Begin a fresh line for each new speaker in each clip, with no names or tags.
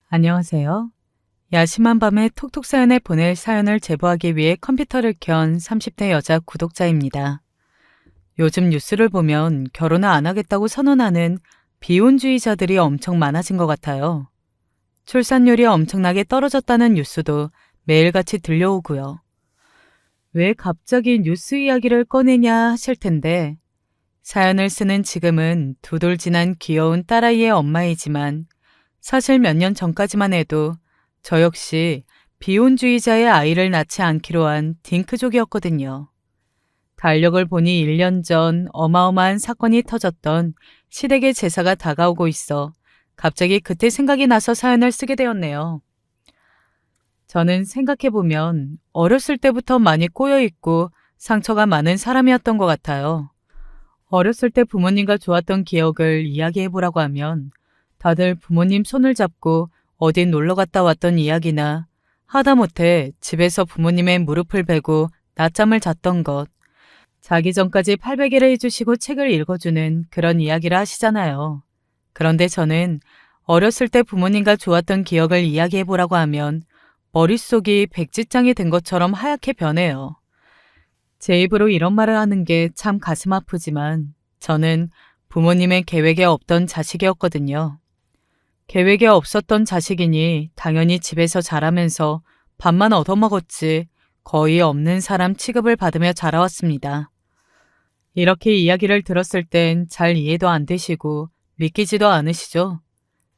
안녕하세요. 야심한 밤에 톡톡 사연을 보낼 사연을 제보하기 위해 컴퓨터를 켠 30대 여자 구독자입니다. 요즘 뉴스를 보면 결혼을 안 하겠다고 선언하는 비혼주의자들이 엄청 많아진 것 같아요. 출산율이 엄청나게 떨어졌다는 뉴스도 매일같이 들려오고요. 왜 갑자기 뉴스 이야기를 꺼내냐 하실 텐데, 사연을 쓰는 지금은 두 돌 지난 귀여운 딸아이의 엄마이지만 사실 몇 년 전까지만 해도 저 역시 비혼주의자의 아이를 낳지 않기로 한 딩크족이었거든요. 달력을 보니 1년 전 어마어마한 사건이 터졌던 시댁의 제사가 다가오고 있어 갑자기 그때 생각이 나서 사연을 쓰게 되었네요. 저는 생각해보면 어렸을 때부터 많이 꼬여있고 상처가 많은 사람이었던 것 같아요. 어렸을 때 부모님과 좋았던 기억을 이야기해보라고 하면 다들 부모님 손을 잡고 어디 놀러 갔다 왔던 이야기나 하다못해 집에서 부모님의 무릎을 베고 낮잠을 잤던 것, 자기 전까지 팔베개를 해주시고 책을 읽어주는 그런 이야기를 하시잖아요. 그런데 저는 어렸을 때 부모님과 좋았던 기억을 이야기해보라고 하면 머릿속이 백지장이 된 것처럼 하얗게 변해요. 제 입으로 이런 말을 하는 게 참 가슴 아프지만 저는 부모님의 계획에 없던 자식이었거든요. 계획에 없었던 자식이니 당연히 집에서 자라면서 밥만 얻어먹었지 거의 없는 사람 취급을 받으며 자라왔습니다. 이렇게 이야기를 들었을 땐 잘 이해도 안 되시고 믿기지도 않으시죠?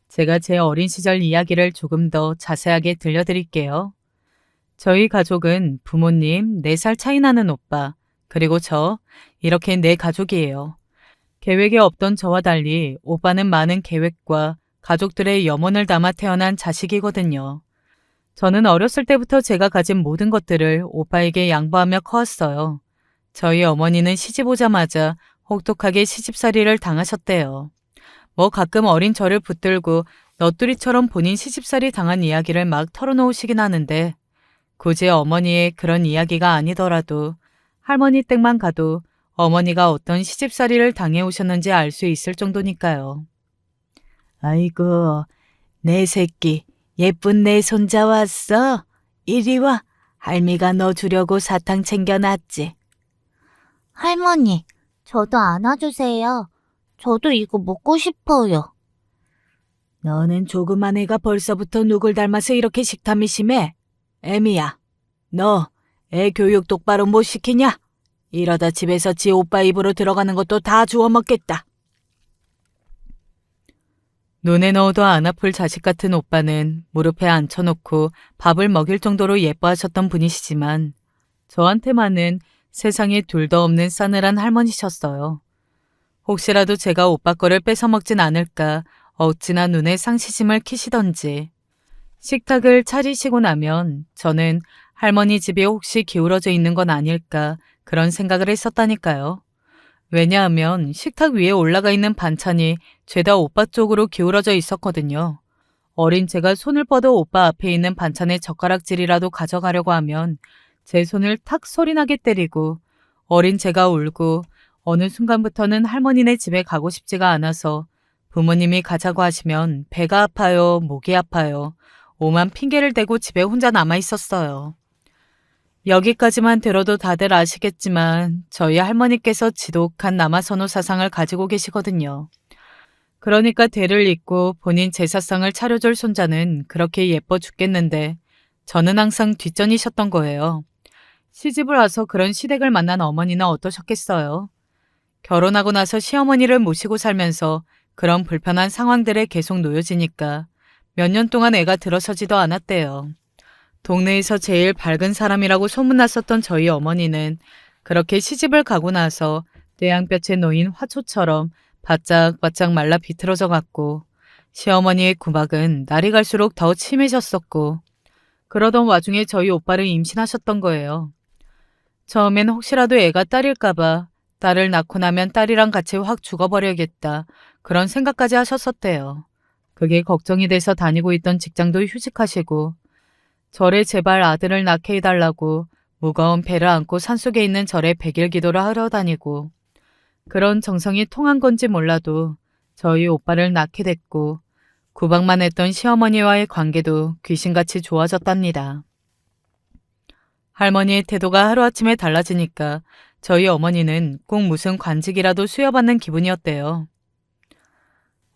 제가 제 어린 시절 이야기를 조금 더 자세하게 들려드릴게요. 저희 가족은 부모님, 4살 차이 나는 오빠, 그리고 저, 이렇게 4가족이에요. 계획에 없던 저와 달리 오빠는 많은 계획과 가족들의 염원을 담아 태어난 자식이거든요. 저는 어렸을 때부터 제가 가진 모든 것들을 오빠에게 양보하며 커왔어요. 저희 어머니는 시집 오자마자 혹독하게 시집살이를 당하셨대요. 뭐 가끔 어린 저를 붙들고 너뚜리처럼 본인 시집살이 당한 이야기를 막 털어놓으시긴 하는데 굳이 어머니의 그런 이야기가 아니더라도 할머니 댁만 가도 어머니가 어떤 시집살이를 당해오셨는지 알 수 있을 정도니까요. 아이고, 내 새끼, 예쁜 내 손자 왔어? 이리 와, 할미가 너 주려고 사탕 챙겨놨지.
할머니, 저도 안아주세요. 저도 이거 먹고 싶어요.
너는 조그만 애가 벌써부터 누굴 닮아서 이렇게 식탐이 심해? 애미야, 너 애 교육 똑바로 못 시키냐? 이러다 집에서 지 오빠 입으로 들어가는 것도 다 주워 먹겠다. 눈에 넣어도 안 아플 자식 같은 오빠는 무릎에 앉혀놓고 밥을 먹일 정도로 예뻐하셨던 분이시지만 저한테만은 세상에 둘도 없는 싸늘한 할머니셨어요. 혹시라도 제가 오빠 거를 뺏어먹진 않을까 어찌나 눈에 상시심을 키시던지. 식탁을 차리시고 나면 저는 할머니 집이 혹시 기울어져 있는 건 아닐까 그런 생각을 했었다니까요. 왜냐하면 식탁 위에 올라가 있는 반찬이 죄다 오빠 쪽으로 기울어져 있었거든요. 어린 제가 손을 뻗어 오빠 앞에 있는 반찬의 젓가락질이라도 가져가려고 하면 제 손을 탁 소리나게 때리고 어린 제가 울고 어느 순간부터는 할머니네 집에 가고 싶지가 않아서 부모님이 가자고 하시면 배가 아파요, 목이 아파요. 오만 핑계를 대고 집에 혼자 남아 있었어요. 여기까지만 들어도 다들 아시겠지만 저희 할머니께서 지독한 남아선호 사상을 가지고 계시거든요. 그러니까 대를 잇고 본인 제사상을 차려줄 손자는 그렇게 예뻐 죽겠는데 저는 항상 뒷전이셨던 거예요. 시집을 와서 그런 시댁을 만난 어머니는 어떠셨겠어요? 결혼하고 나서 시어머니를 모시고 살면서 그런 불편한 상황들에 계속 놓여지니까 몇 년 동안 애가 들어서지도 않았대요. 동네에서 제일 밝은 사람이라고 소문났었던 저희 어머니는 그렇게 시집을 가고 나서 떼양볕에 놓인 화초처럼 바짝바짝 말라 비틀어져 갔고 시어머니의 구박은 날이 갈수록 더 심해졌었고 그러던 와중에 저희 오빠를 임신하셨던 거예요. 처음엔 혹시라도 애가 딸일까봐 딸을 낳고 나면 딸이랑 같이 확 죽어버려야겠다 그런 생각까지 하셨었대요. 그게 걱정이 돼서 다니고 있던 직장도 휴직하시고 절에 제발 아들을 낳게 해달라고 무거운 배를 안고 산속에 있는 절에 백일 기도를 하러 다니고 그런 정성이 통한 건지 몰라도 저희 오빠를 낳게 됐고 구박만 했던 시어머니와의 관계도 귀신같이 좋아졌답니다. 할머니의 태도가 하루아침에 달라지니까 저희 어머니는 꼭 무슨 관직이라도 수여받는 기분이었대요.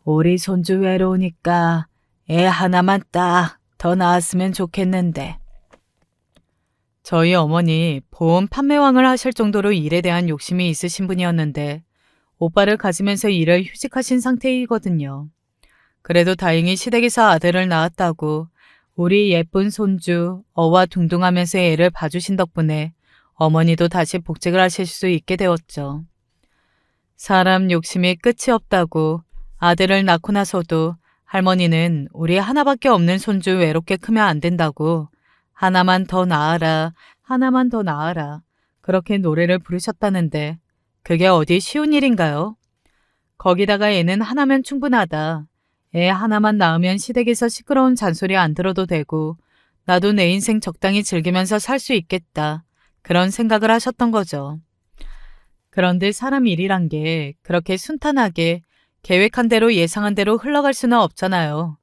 우리 손주 외로우니까 애 하나만 딱 더 낳았으면 좋겠는데. 저희 어머니 보험 판매왕을 하실 정도로 일에 대한 욕심이 있으신 분이었는데 오빠를 가지면서 일을 휴직하신 상태이거든요. 그래도 다행히 시댁에서 아들을 낳았다고 우리 예쁜 손주 어와둥둥하면서 애를 봐주신 덕분에 어머니도 다시 복직을 하실 수 있게 되었죠. 사람 욕심이 끝이 없다고 아들을 낳고 나서도 할머니는 우리 하나밖에 없는 손주 외롭게 크면 안 된다고 하나만 더 낳아라, 하나만 더 낳아라 그렇게 노래를 부르셨다는데 그게 어디 쉬운 일인가요? 거기다가 애는 하나면 충분하다. 애 하나만 낳으면 시댁에서 시끄러운 잔소리 안 들어도 되고 나도 내 인생 적당히 즐기면서 살 수 있겠다. 그런 생각을 하셨던 거죠. 그런데 사람 일이란 게 그렇게 순탄하게 계획한 대로 예상한 대로 흘러갈 수는 없잖아요.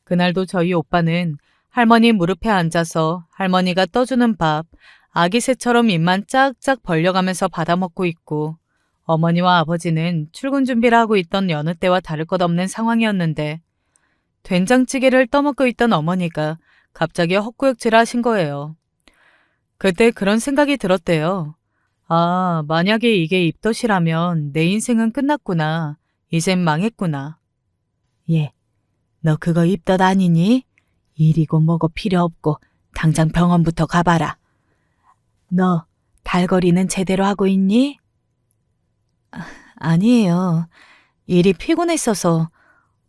그날도 저희 오빠는 할머니 무릎에 앉아서 할머니가 떠주는 밥, 아기 새처럼 입만 짝짝 벌려가면서 받아먹고 있고 어머니와 아버지는 출근 준비를 하고 있던 여느 때와 다를 것 없는 상황이었는데 된장찌개를 떠먹고 있던 어머니가 갑자기 헛구역질 하신 거예요. 그때 그런 생각이 들었대요. 아, 만약에 이게 입덧이라면 내 인생은 끝났구나. 이젠 망했구나. 예, 너 그거 입덧 아니니? 일이고 뭐고 필요 없고 당장 병원부터 가봐라. 너 달거리는 제대로 하고 있니? 아니에요. 일이 피곤했어서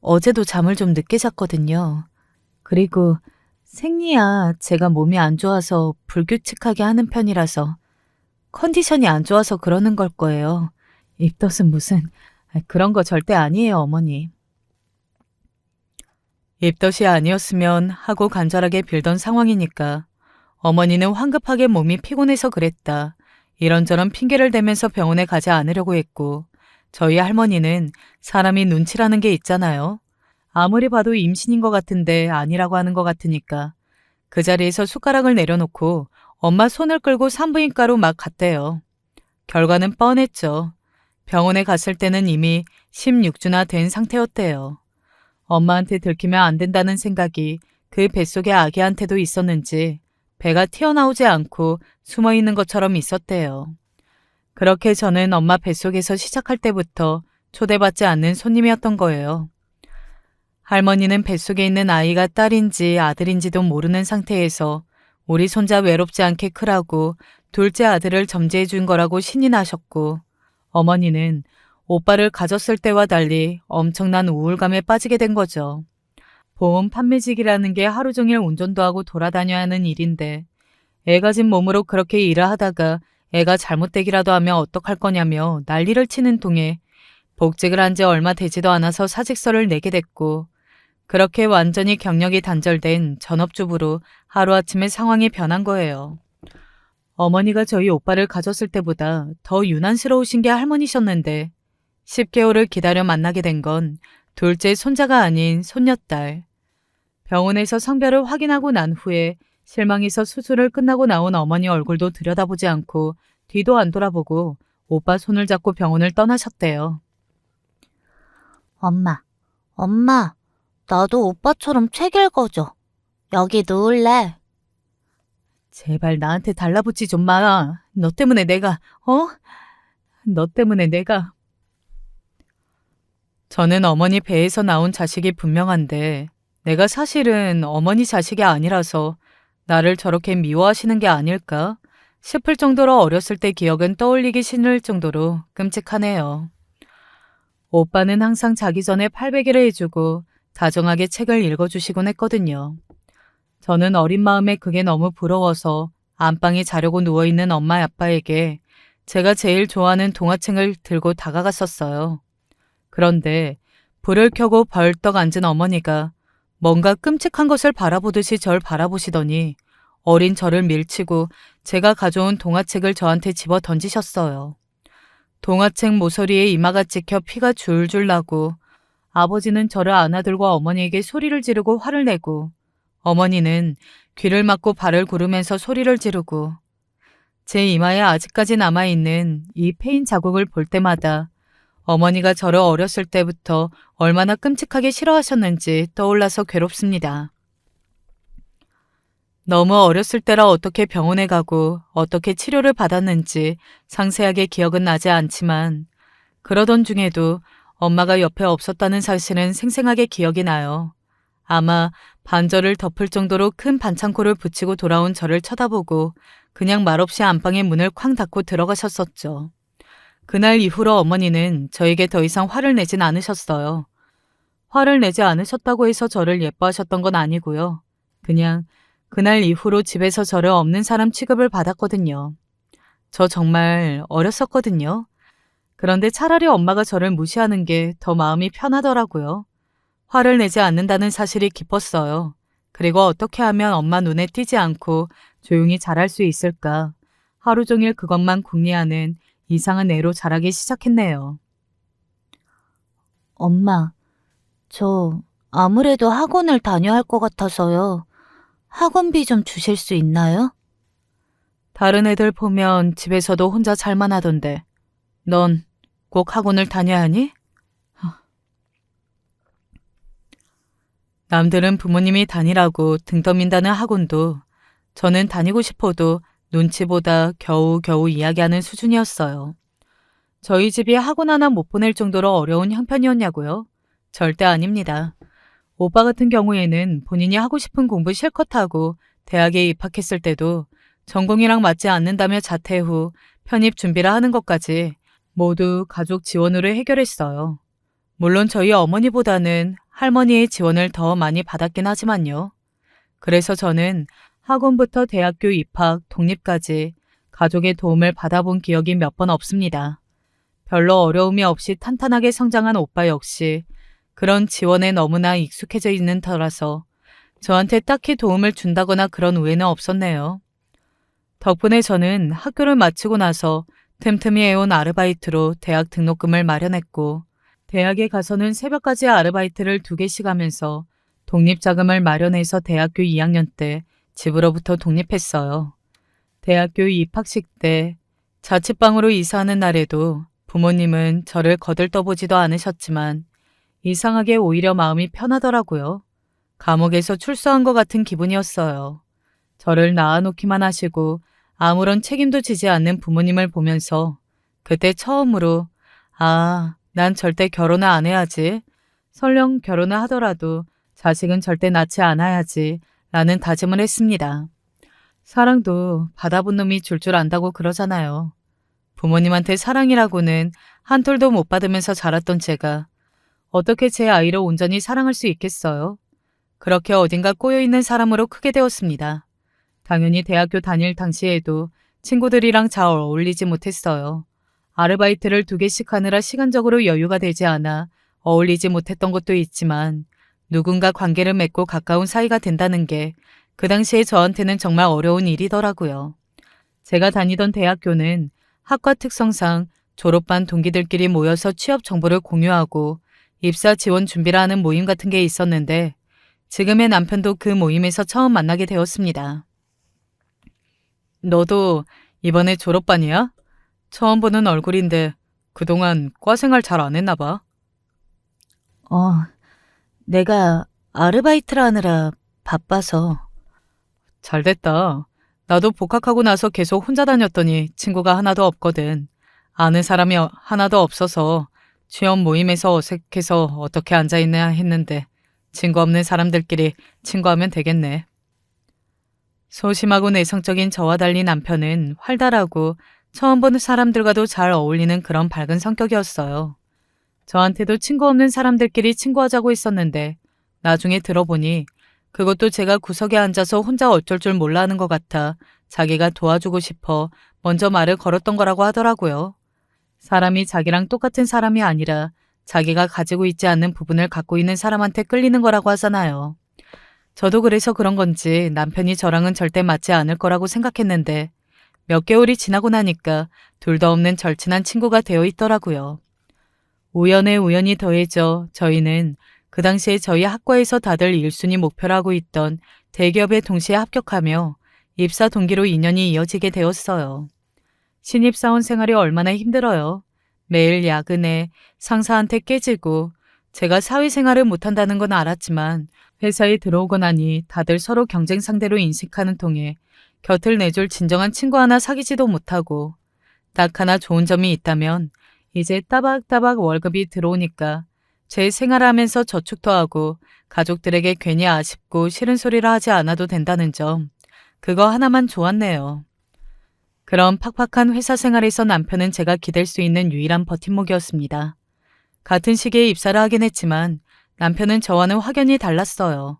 어제도 잠을 좀 늦게 잤거든요. 그리고 생리야 제가 몸이 안 좋아서 불규칙하게 하는 편이라서 컨디션이 안 좋아서 그러는 걸 거예요. 입덧은 무슨 그런 거 절대 아니에요, 어머니. 입덧이 아니었으면 하고 간절하게 빌던 상황이니까 어머니는 황급하게 몸이 피곤해서 그랬다. 이런저런 핑계를 대면서 병원에 가지 않으려고 했고 저희 할머니는 사람이 눈치라는 게 있잖아요. 아무리 봐도 임신인 것 같은데 아니라고 하는 것 같으니까 그 자리에서 숟가락을 내려놓고 엄마 손을 끌고 산부인과로 막 갔대요. 결과는 뻔했죠. 병원에 갔을 때는 이미 16주나 된 상태였대요. 엄마한테 들키면 안 된다는 생각이 그 뱃속의 아기한테도 있었는지 배가 튀어나오지 않고 숨어있는 것처럼 있었대요. 그렇게 저는 엄마 뱃속에서 시작할 때부터 초대받지 않는 손님이었던 거예요. 할머니는 뱃속에 있는 아이가 딸인지 아들인지도 모르는 상태에서 우리 손자 외롭지 않게 크라고 둘째 아들을 점지해 준 거라고 신이 나셨고 어머니는 오빠를 가졌을 때와 달리 엄청난 우울감에 빠지게 된 거죠. 보험 판매직이라는 게 하루 종일 운전도 하고 돌아다녀야 하는 일인데 애 가진 몸으로 그렇게 일을 하다가 애가 잘못되기라도 하면 어떡할 거냐며 난리를 치는 통에 복직을 한 지 얼마 되지도 않아서 사직서를 내게 됐고 그렇게 완전히 경력이 단절된 전업주부로 하루아침에 상황이 변한 거예요. 어머니가 저희 오빠를 가졌을 때보다 더 유난스러우신 게 할머니셨는데 10개월을 기다려 만나게 된 건 둘째 손자가 아닌 손녀딸. 병원에서 성별을 확인하고 난 후에 실망해서 수술을 끝나고 나온 어머니 얼굴도 들여다보지 않고 뒤도 안 돌아보고 오빠 손을 잡고 병원을 떠나셨대요.
엄마, 나도 오빠처럼 책 읽어줘. 여기 누울래?
제발 나한테 달라붙지 좀 마. 너 때문에 내가, 너 때문에 내가. 저는 어머니 배에서 나온 자식이 분명한데 내가 사실은 어머니 자식이 아니라서 나를 저렇게 미워하시는 게 아닐까 싶을 정도로 어렸을 때 기억은 떠올리기 싫을 정도로 끔찍하네요. 오빠는 항상 자기 전에 팔베개를 해주고 다정하게 책을 읽어주시곤 했거든요. 저는 어린 마음에 그게 너무 부러워서 안방에 자려고 누워있는 엄마 아빠에게 제가 제일 좋아하는 동화책을 들고 다가갔었어요. 그런데 불을 켜고 벌떡 앉은 어머니가 뭔가 끔찍한 것을 바라보듯이 절 바라보시더니 어린 저를 밀치고 제가 가져온 동화책을 저한테 집어 던지셨어요. 동화책 모서리에 이마가 찍혀 피가 줄줄 나고 아버지는 저를 안아들고 어머니에게 소리를 지르고 화를 내고 어머니는 귀를 막고 발을 구르면서 소리를 지르고 제 이마에 아직까지 남아있는 이 페인 자국을 볼 때마다 어머니가 저를 어렸을 때부터 얼마나 끔찍하게 싫어하셨는지 떠올라서 괴롭습니다. 너무 어렸을 때라 어떻게 병원에 가고 어떻게 치료를 받았는지 상세하게 기억은 나지 않지만 그러던 중에도 엄마가 옆에 없었다는 사실은 생생하게 기억이 나요. 아마 반절을 덮을 정도로 큰 반창고를 붙이고 돌아온 저를 쳐다보고 그냥 말없이 안방의 문을 쾅 닫고 들어가셨었죠. 그날 이후로 어머니는 저에게 더 이상 화를 내진 않으셨어요. 화를 내지 않으셨다고 해서 저를 예뻐하셨던 건 아니고요. 그냥 그날 이후로 집에서 저를 없는 사람 취급을 받았거든요. 저 정말 어렸었거든요. 그런데 차라리 엄마가 저를 무시하는 게 더 마음이 편하더라고요. 화를 내지 않는다는 사실이 기뻤어요. 그리고 어떻게 하면 엄마 눈에 띄지 않고 조용히 자랄 수 있을까? 하루 종일 그것만 궁리하는 이상한 애로 자라기 시작했네요.
엄마, 저 아무래도 학원을 다녀야 할 것 같아서요. 학원비 좀 주실 수 있나요?
다른 애들 보면 집에서도 혼자 잘만 하던데 넌 꼭 학원을 다녀야 하니? 남들은 부모님이 다니라고 등 떠민다는 학원도 저는 다니고 싶어도 눈치보다 겨우겨우 이야기하는 수준이었어요. 저희 집이 학원 하나 못 보낼 정도로 어려운 형편이었냐고요? 절대 아닙니다. 오빠 같은 경우에는 본인이 하고 싶은 공부 실컷 하고 대학에 입학했을 때도 전공이랑 맞지 않는다며 자퇴 후 편입 준비를 하는 것까지 모두 가족 지원으로 해결했어요. 물론 저희 어머니보다는 할머니의 지원을 더 많이 받았긴 하지만요. 그래서 저는 학원부터 대학교 입학, 독립까지 가족의 도움을 받아본 기억이 몇 번 없습니다. 별로 어려움이 없이 탄탄하게 성장한 오빠 역시 그런 지원에 너무나 익숙해져 있는 터라서 저한테 딱히 도움을 준다거나 그런 우애는 없었네요. 덕분에 저는 학교를 마치고 나서 틈틈이 해온 아르바이트로 대학 등록금을 마련했고 대학에 가서는 새벽까지 아르바이트를 2개씩 하면서 독립자금을 마련해서 대학교 2학년 때 집으로부터 독립했어요. 대학교 입학식 때 자취방으로 이사하는 날에도 부모님은 저를 거들떠보지도 않으셨지만 이상하게 오히려 마음이 편하더라고요. 감옥에서 출소한 것 같은 기분이었어요. 저를 낳아놓기만 하시고 아무런 책임도 지지 않는 부모님을 보면서 그때 처음으로 난 절대 결혼을 안 해야지. 설령 결혼을 하더라도 자식은 절대 낳지 않아야지 라는 다짐을 했습니다. 사랑도 받아본 놈이 줄 안다고 그러잖아요. 부모님한테 사랑이라고는 한 톨도 못 받으면서 자랐던 제가 어떻게 제 아이를 온전히 사랑할 수 있겠어요? 그렇게 어딘가 꼬여있는 사람으로 크게 되었습니다. 당연히 대학교 다닐 당시에도 친구들이랑 잘 어울리지 못했어요. 아르바이트를 2개씩 하느라 시간적으로 여유가 되지 않아 어울리지 못했던 것도 있지만 누군가 관계를 맺고 가까운 사이가 된다는 게 그 당시에 저한테는 정말 어려운 일이더라고요. 제가 다니던 대학교는 학과 특성상 졸업반 동기들끼리 모여서 취업 정보를 공유하고 입사 지원 준비를 하는 모임 같은 게 있었는데 지금의 남편도 그 모임에서 처음 만나게 되었습니다. 너도 이번에 졸업반이야? 처음 보는 얼굴인데 그동안 과생활 잘 안 했나 봐.
내가 아르바이트를 하느라 바빠서.
잘됐다. 나도 복학하고 나서 계속 혼자 다녔더니 친구가 하나도 없거든. 아는 사람이 하나도 없어서 취업 모임에서 어색해서 어떻게 앉아있나 했는데 친구 없는 사람들끼리 친구하면 되겠네. 소심하고 내성적인 저와 달리 남편은 활달하고 처음 보는 사람들과도 잘 어울리는 그런 밝은 성격이었어요. 저한테도 친구 없는 사람들끼리 친구하자고 했었는데 나중에 들어보니 그것도 제가 구석에 앉아서 혼자 어쩔 줄 몰라 하는 것 같아 자기가 도와주고 싶어 먼저 말을 걸었던 거라고 하더라고요. 사람이 자기랑 똑같은 사람이 아니라 자기가 가지고 있지 않는 부분을 갖고 있는 사람한테 끌리는 거라고 하잖아요. 저도 그래서 그런 건지 남편이 저랑은 절대 맞지 않을 거라고 생각했는데 몇 개월이 지나고 나니까 둘도 없는 절친한 친구가 되어 있더라고요. 우연에 우연이 더해져 저희는 그 당시에 저희 학과에서 다들 1순위 목표로 하고 있던 대기업에 동시에 합격하며 입사 동기로 인연이 이어지게 되었어요. 신입사원 생활이 얼마나 힘들어요. 매일 야근에 상사한테 깨지고 제가 사회생활을 못한다는 건 알았지만 회사에 들어오고 나니 다들 서로 경쟁 상대로 인식하는 통에 곁을 내줄 진정한 친구 하나 사귀지도 못하고 딱 하나 좋은 점이 있다면 이제 따박따박 월급이 들어오니까 제 생활하면서 저축도 하고 가족들에게 괜히 아쉽고 싫은 소리를 하지 않아도 된다는 점, 그거 하나만 좋았네요. 그런 팍팍한 회사 생활에서 남편은 제가 기댈 수 있는 유일한 버팀목이었습니다. 같은 시기에 입사를 하긴 했지만 남편은 저와는 확연히 달랐어요.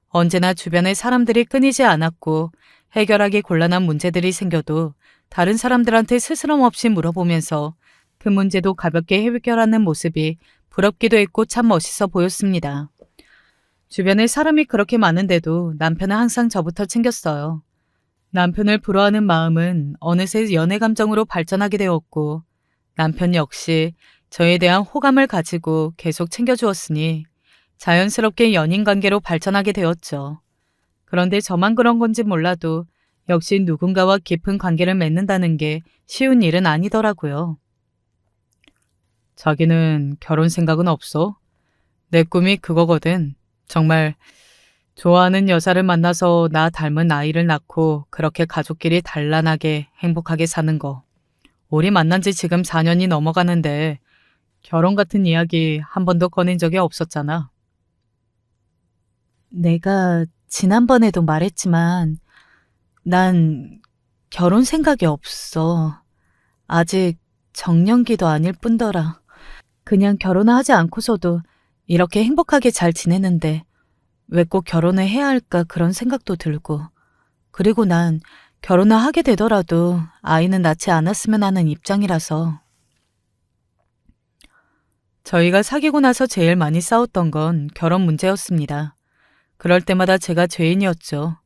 언제나 주변에 사람들이 끊이지 않았고 해결하기 곤란한 문제들이 생겨도 다른 사람들한테 스스럼 없이 물어보면서 그 문제도 가볍게 해결하는 모습이 부럽기도 했고 참 멋있어 보였습니다. 주변에 사람이 그렇게 많은데도 남편은 항상 저부터 챙겼어요. 남편을 부러워하는 마음은 어느새 연애 감정으로 발전하게 되었고 남편 역시 저에 대한 호감을 가지고 계속 챙겨주었으니 자연스럽게 연인 관계로 발전하게 되었죠. 그런데 저만 그런 건지 몰라도 역시 누군가와 깊은 관계를 맺는다는 게 쉬운 일은 아니더라고요. 자기는 결혼 생각은 없어? 내 꿈이 그거거든. 정말 좋아하는 여자를 만나서 나 닮은 아이를 낳고 그렇게 가족끼리 단란하게 행복하게 사는 거. 우리 만난 지 지금 4년이 넘어가는데 결혼 같은 이야기 한 번도 꺼낸 적이 없었잖아.
내가 지난번에도 말했지만 난 결혼 생각이 없어. 아직 정년기도 아닐 뿐더러 그냥 결혼을 하지 않고서도 이렇게 행복하게 잘 지내는데 왜 꼭 결혼을 해야 할까 그런 생각도 들고, 그리고 난 결혼을 하게 되더라도 아이는 낳지 않았으면 하는 입장이라서.
저희가 사귀고 나서 제일 많이 싸웠던 건 결혼 문제였습니다. 그럴 때마다 제가 죄인이었죠.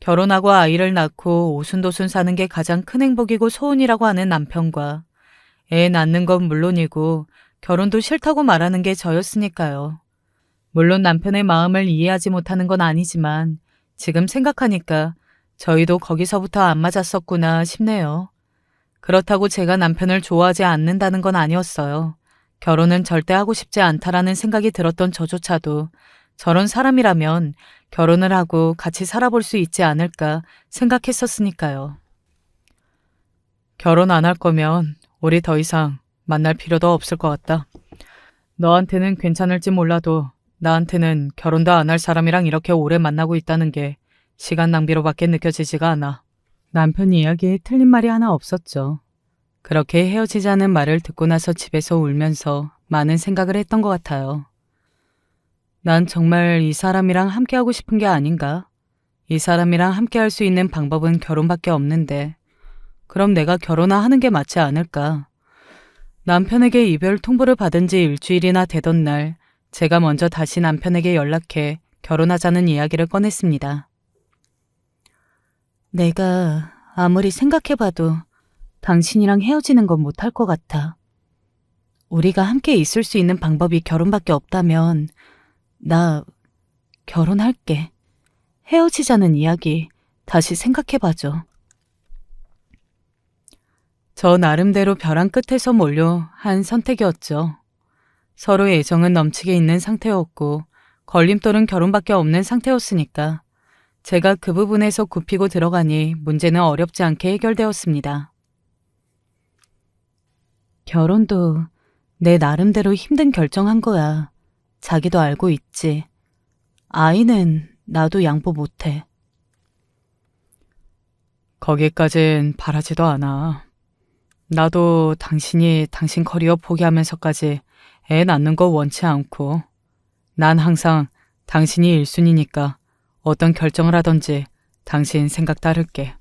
결혼하고 아이를 낳고 오순도순 사는 게 가장 큰 행복이고 소원이라고 하는 남편과 애 낳는 건 물론이고 결혼도 싫다고 말하는 게 저였으니까요. 물론 남편의 마음을 이해하지 못하는 건 아니지만 지금 생각하니까 저희도 거기서부터 안 맞았었구나 싶네요. 그렇다고 제가 남편을 좋아하지 않는다는 건 아니었어요. 결혼은 절대 하고 싶지 않다라는 생각이 들었던 저조차도 저런 사람이라면 결혼을 하고 같이 살아볼 수 있지 않을까 생각했었으니까요. 결혼 안 할 거면 우리 더 이상 만날 필요도 없을 것 같다. 너한테는 괜찮을지 몰라도 나한테는 결혼도 안 할 사람이랑 이렇게 오래 만나고 있다는 게 시간 낭비로밖에 느껴지지가 않아. 남편 이야기에 틀린 말이 하나 없었죠. 그렇게 헤어지자는 말을 듣고 나서 집에서 울면서 많은 생각을 했던 것 같아요. 난 정말 이 사람이랑 함께하고 싶은 게 아닌가? 이 사람이랑 함께할 수 있는 방법은 결혼밖에 없는데 그럼 내가 결혼을 하는 게 맞지 않을까? 남편에게 이별 통보를 받은 지 일주일이나 되던 날 제가 먼저 다시 남편에게 연락해 결혼하자는 이야기를 꺼냈습니다.
내가 아무리 생각해봐도 당신이랑 헤어지는 건 못할 것 같아. 우리가 함께 있을 수 있는 방법이 결혼밖에 없다면 나 결혼할게. 헤어지자는 이야기 다시 생각해봐줘.
저 나름대로 벼랑 끝에서 몰려 한 선택이었죠. 서로의 애정은 넘치게 있는 상태였고 걸림돌은 결혼밖에 없는 상태였으니까 제가 그 부분에서 굽히고 들어가니 문제는 어렵지 않게 해결되었습니다.
결혼도 내 나름대로 힘든 결정한 거야. 자기도 알고 있지. 아이는 나도 양보 못해.
거기까진 바라지도 않아. 나도 당신이 당신 커리어 포기하면서까지 애 낳는 거 원치 않고 난 항상 당신이 1순위니까 어떤 결정을 하던지 당신 생각 따를게.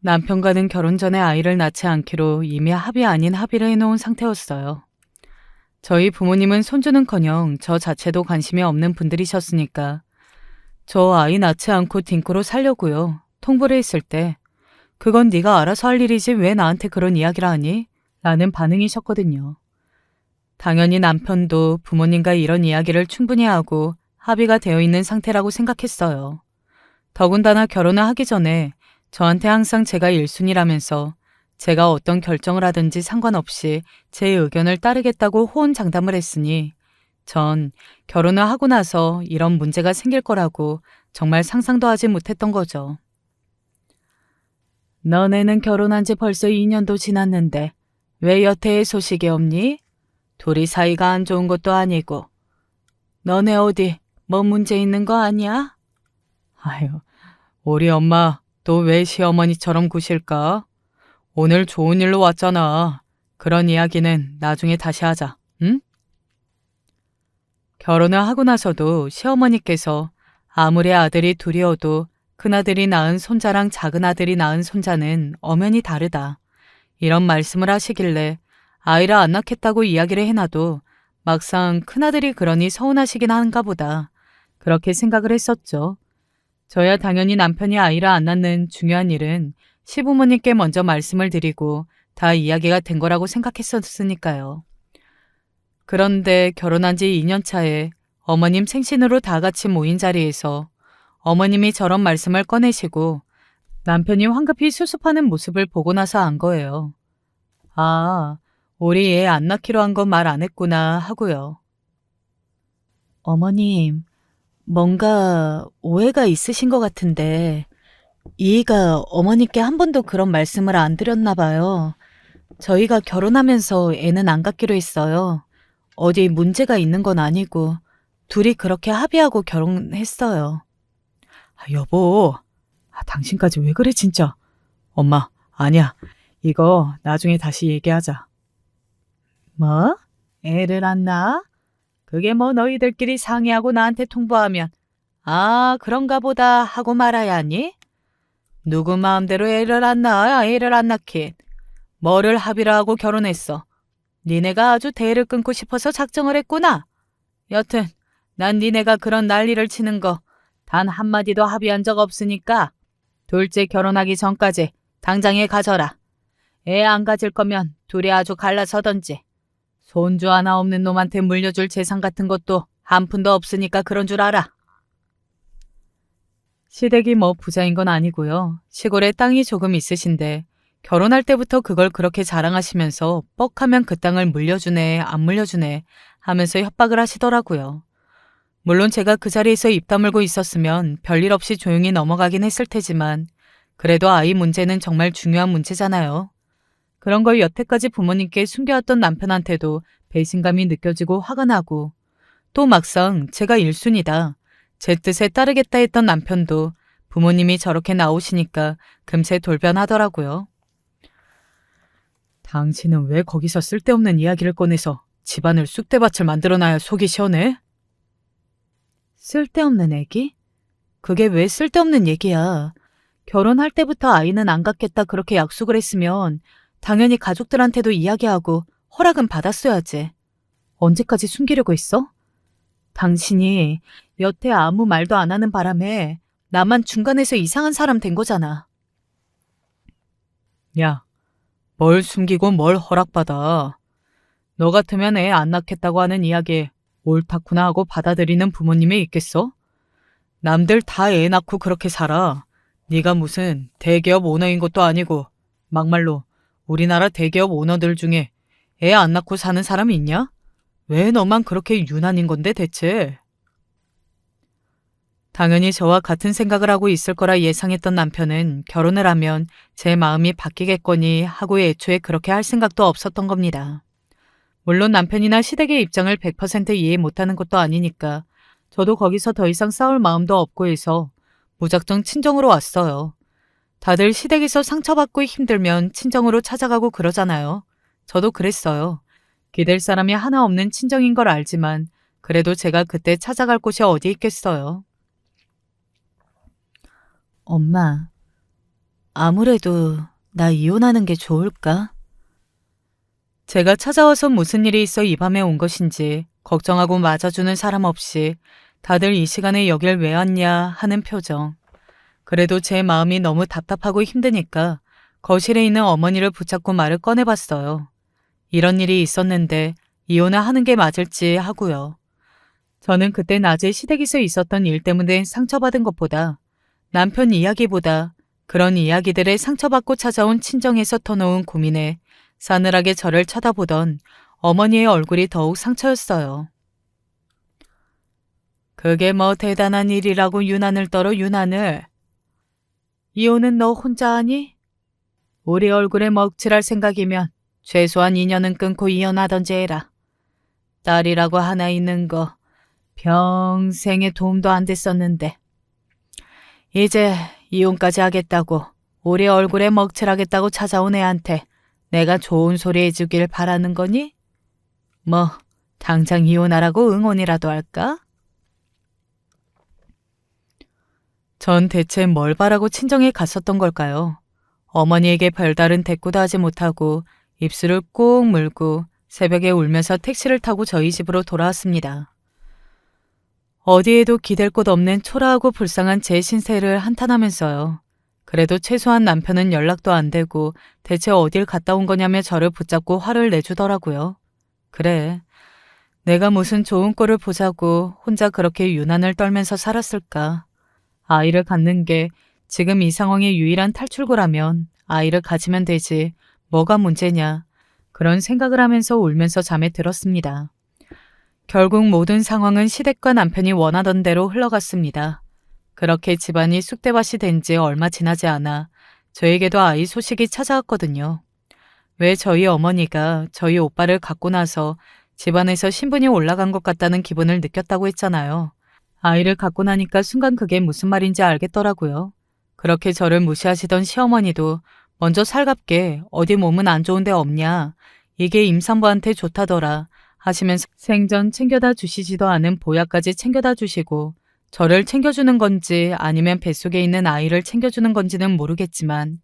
남편과는 결혼 전에 아이를 낳지 않기로 이미 합의 아닌 합의를 해놓은 상태였어요. 저희 부모님은 손주는커녕 저 자체도 관심이 없는 분들이셨으니까 저 아이 낳지 않고 딩크로 살려고요. 통보를 했을 때 그건 네가 알아서 할 일이지 왜 나한테 그런 이야기를 하니? 라는 반응이셨거든요. 당연히 남편도 부모님과 이런 이야기를 충분히 하고 합의가 되어 있는 상태라고 생각했어요. 더군다나 결혼을 하기 전에 저한테 항상 제가 1순위라면서 제가 어떤 결정을 하든지 상관없이 제 의견을 따르겠다고 호언장담을 했으니 전 결혼을 하고 나서 이런 문제가 생길 거라고 정말 상상도 하지 못했던 거죠. 너네는 결혼한 지 벌써 2년도 지났는데 왜 여태의 소식이 없니? 둘이 사이가 안 좋은 것도 아니고. 너네 어디 뭐 문제 있는 거 아니야? 아유, 우리 엄마 또 왜 시어머니처럼 구실까? 오늘 좋은 일로 왔잖아. 그런 이야기는 나중에 다시 하자, 응? 결혼을 하고 나서도 시어머니께서 아무리 아들이 둘이어도 큰아들이 낳은 손자랑 작은아들이 낳은 손자는 엄연히 다르다. 이런 말씀을 하시길래 아이를 안 낳겠다고 이야기를 해놔도 막상 큰아들이 그러니 서운하시긴 한가 보다. 그렇게 생각을 했었죠. 저야 당연히 남편이 아이를 안 낳는 중요한 일은 시부모님께 먼저 말씀을 드리고 다 이야기가 된 거라고 생각했었으니까요. 그런데 결혼한 지 2년 차에 어머님 생신으로 다 같이 모인 자리에서 어머님이 저런 말씀을 꺼내시고 남편이 황급히 수습하는 모습을 보고 나서 안 거예요. 아, 우리 애 안 낳기로 한 건 말 안 했구나 하고요.
어머님, 뭔가 오해가 있으신 것 같은데 이희가 어머니께 한 번도 그런 말씀을 안 드렸나 봐요. 저희가 결혼하면서 애는 안 갖기로 했어요. 어디 문제가 있는 건 아니고 둘이 그렇게 합의하고 결혼했어요.
여보, 당신까지 왜 그래 진짜. 엄마, 아니야. 이거 나중에 다시 얘기하자. 뭐? 애를 안 낳아? 그게 뭐 너희들끼리 상의하고 나한테 통보하면 아, 그런가 보다 하고 말아야 하니? 누구 마음대로 애를 안 낳아, 애를 안 낳긴. 뭐를 합의를 하고 결혼했어. 니네가 아주 대를 끊고 싶어서 작정을 했구나. 여튼 난 니네가 그런 난리를 치는 거 단 한마디도 합의한 적 없으니까 둘째 결혼하기 전까지 당장에 가져라. 애 안 가질 거면 둘이 아주 갈라서던지. 손주 하나 없는 놈한테 물려줄 재산 같은 것도 한 푼도 없으니까 그런 줄 알아. 시댁이 뭐 부자인 건 아니고요. 시골에 땅이 조금 있으신데 결혼할 때부터 그걸 그렇게 자랑하시면서 뻑하면 그 땅을 물려주네, 안 물려주네 하면서 협박을 하시더라고요. 물론 제가 그 자리에서 입 다물고 있었으면 별일 없이 조용히 넘어가긴 했을 테지만 그래도 아이 문제는 정말 중요한 문제잖아요. 그런 걸 여태까지 부모님께 숨겨왔던 남편한테도 배신감이 느껴지고 화가 나고 또 막상 제가 1순위다. 제 뜻에 따르겠다 했던 남편도 부모님이 저렇게 나오시니까 금세 돌변하더라고요. 당신은 왜 거기서 쓸데없는 이야기를 꺼내서 집안을 쑥대밭을 만들어놔야 속이 시원해?
쓸데없는 얘기? 그게 왜 쓸데없는 얘기야? 결혼할 때부터 아이는 안 갖겠다 그렇게 약속을 했으면 당연히 가족들한테도 이야기하고 허락은 받았어야지. 언제까지 숨기려고 했어? 당신이 여태 아무 말도 안 하는 바람에 나만 중간에서 이상한 사람 된 거잖아.
야, 뭘 숨기고 뭘 허락받아. 너 같으면 애 안 낳겠다고 하는 이야기에 옳다구나 하고 받아들이는 부모님이 있겠어? 남들 다 애 낳고 그렇게 살아. 네가 무슨 대기업 오너인 것도 아니고 막말로 우리나라 대기업 오너들 중에 애 안 낳고 사는 사람이 있냐? 왜 너만 그렇게 유난인 건데 대체? 당연히 저와 같은 생각을 하고 있을 거라 예상했던 남편은 결혼을 하면 제 마음이 바뀌겠거니 하고 애초에 그렇게 할 생각도 없었던 겁니다. 물론 남편이나 시댁의 입장을 100% 이해 못하는 것도 아니니까 저도 거기서 더 이상 싸울 마음도 없고 해서 무작정 친정으로 왔어요. 다들 시댁에서 상처받고 힘들면 친정으로 찾아가고 그러잖아요. 저도 그랬어요. 기댈 사람이 하나 없는 친정인 걸 알지만 그래도 제가 그때 찾아갈 곳이 어디 있겠어요.
엄마, 아무래도 나 이혼하는 게 좋을까?
제가 찾아와서 무슨 일이 있어 이 밤에 온 것인지 걱정하고 맞아주는 사람 없이 다들 이 시간에 여길 왜 왔냐 하는 표정. 그래도 제 마음이 너무 답답하고 힘드니까 거실에 있는 어머니를 붙잡고 말을 꺼내봤어요. 이런 일이 있었는데 이혼을 하는 게 맞을지 하고요. 저는 그때 낮에 시댁에서 있었던 일 때문에 상처받은 것보다 남편 이야기보다 그런 이야기들에 상처받고 찾아온 친정에서 터놓은 고민에 싸늘하게 저를 쳐다보던 어머니의 얼굴이 더욱 상처였어요. 그게 뭐 대단한 일이라고 유난을 떨어 유난을. 이혼은 너 혼자 하니? 우리 얼굴에 먹칠할 생각이면 최소한 2년은 끊고 이혼하던지 해라. 딸이라고 하나 있는 거 평생에 도움도 안 됐었는데. 이제 이혼까지 하겠다고 우리 얼굴에 먹칠하겠다고 찾아온 애한테 내가 좋은 소리 해주길 바라는 거니? 뭐 당장 이혼하라고 응원이라도 할까? 전 대체 뭘 바라고 친정에 갔었던 걸까요? 어머니에게 별다른 대꾸도 하지 못하고 입술을 꾹 물고 새벽에 울면서 택시를 타고 저희 집으로 돌아왔습니다. 어디에도 기댈 곳 없는 초라하고 불쌍한 제 신세를 한탄하면서요. 그래도 최소한 남편은 연락도 안 되고 대체 어딜 갔다 온 거냐며 저를 붙잡고 화를 내주더라고요. 그래, 내가 무슨 좋은 꼴을 보자고 혼자 그렇게 유난을 떨면서 살았을까. 아이를 갖는 게 지금 이 상황의 유일한 탈출구라면 아이를 가지면 되지. 뭐가 문제냐. 그런 생각을 하면서 울면서 잠에 들었습니다. 결국 모든 상황은 시댁과 남편이 원하던 대로 흘러갔습니다. 그렇게 집안이 쑥대밭이 된 지 얼마 지나지 않아 저에게도 아이 소식이 찾아왔거든요. 왜 저희 어머니가 저희 오빠를 갖고 나서 집안에서 신분이 올라간 것 같다는 기분을 느꼈다고 했잖아요. 아이를 갖고 나니까 순간 그게 무슨 말인지 알겠더라고요. 그렇게 저를 무시하시던 시어머니도 먼저 살갑게 어디 몸은 안 좋은 데 없냐. 이게 임산부한테 좋다더라. 하시면서 생전 챙겨다 주시지도 않은 보약까지 챙겨다 주시고 저를 챙겨주는 건지 아니면 뱃속에 있는 아이를 챙겨주는 건지는 모르겠지만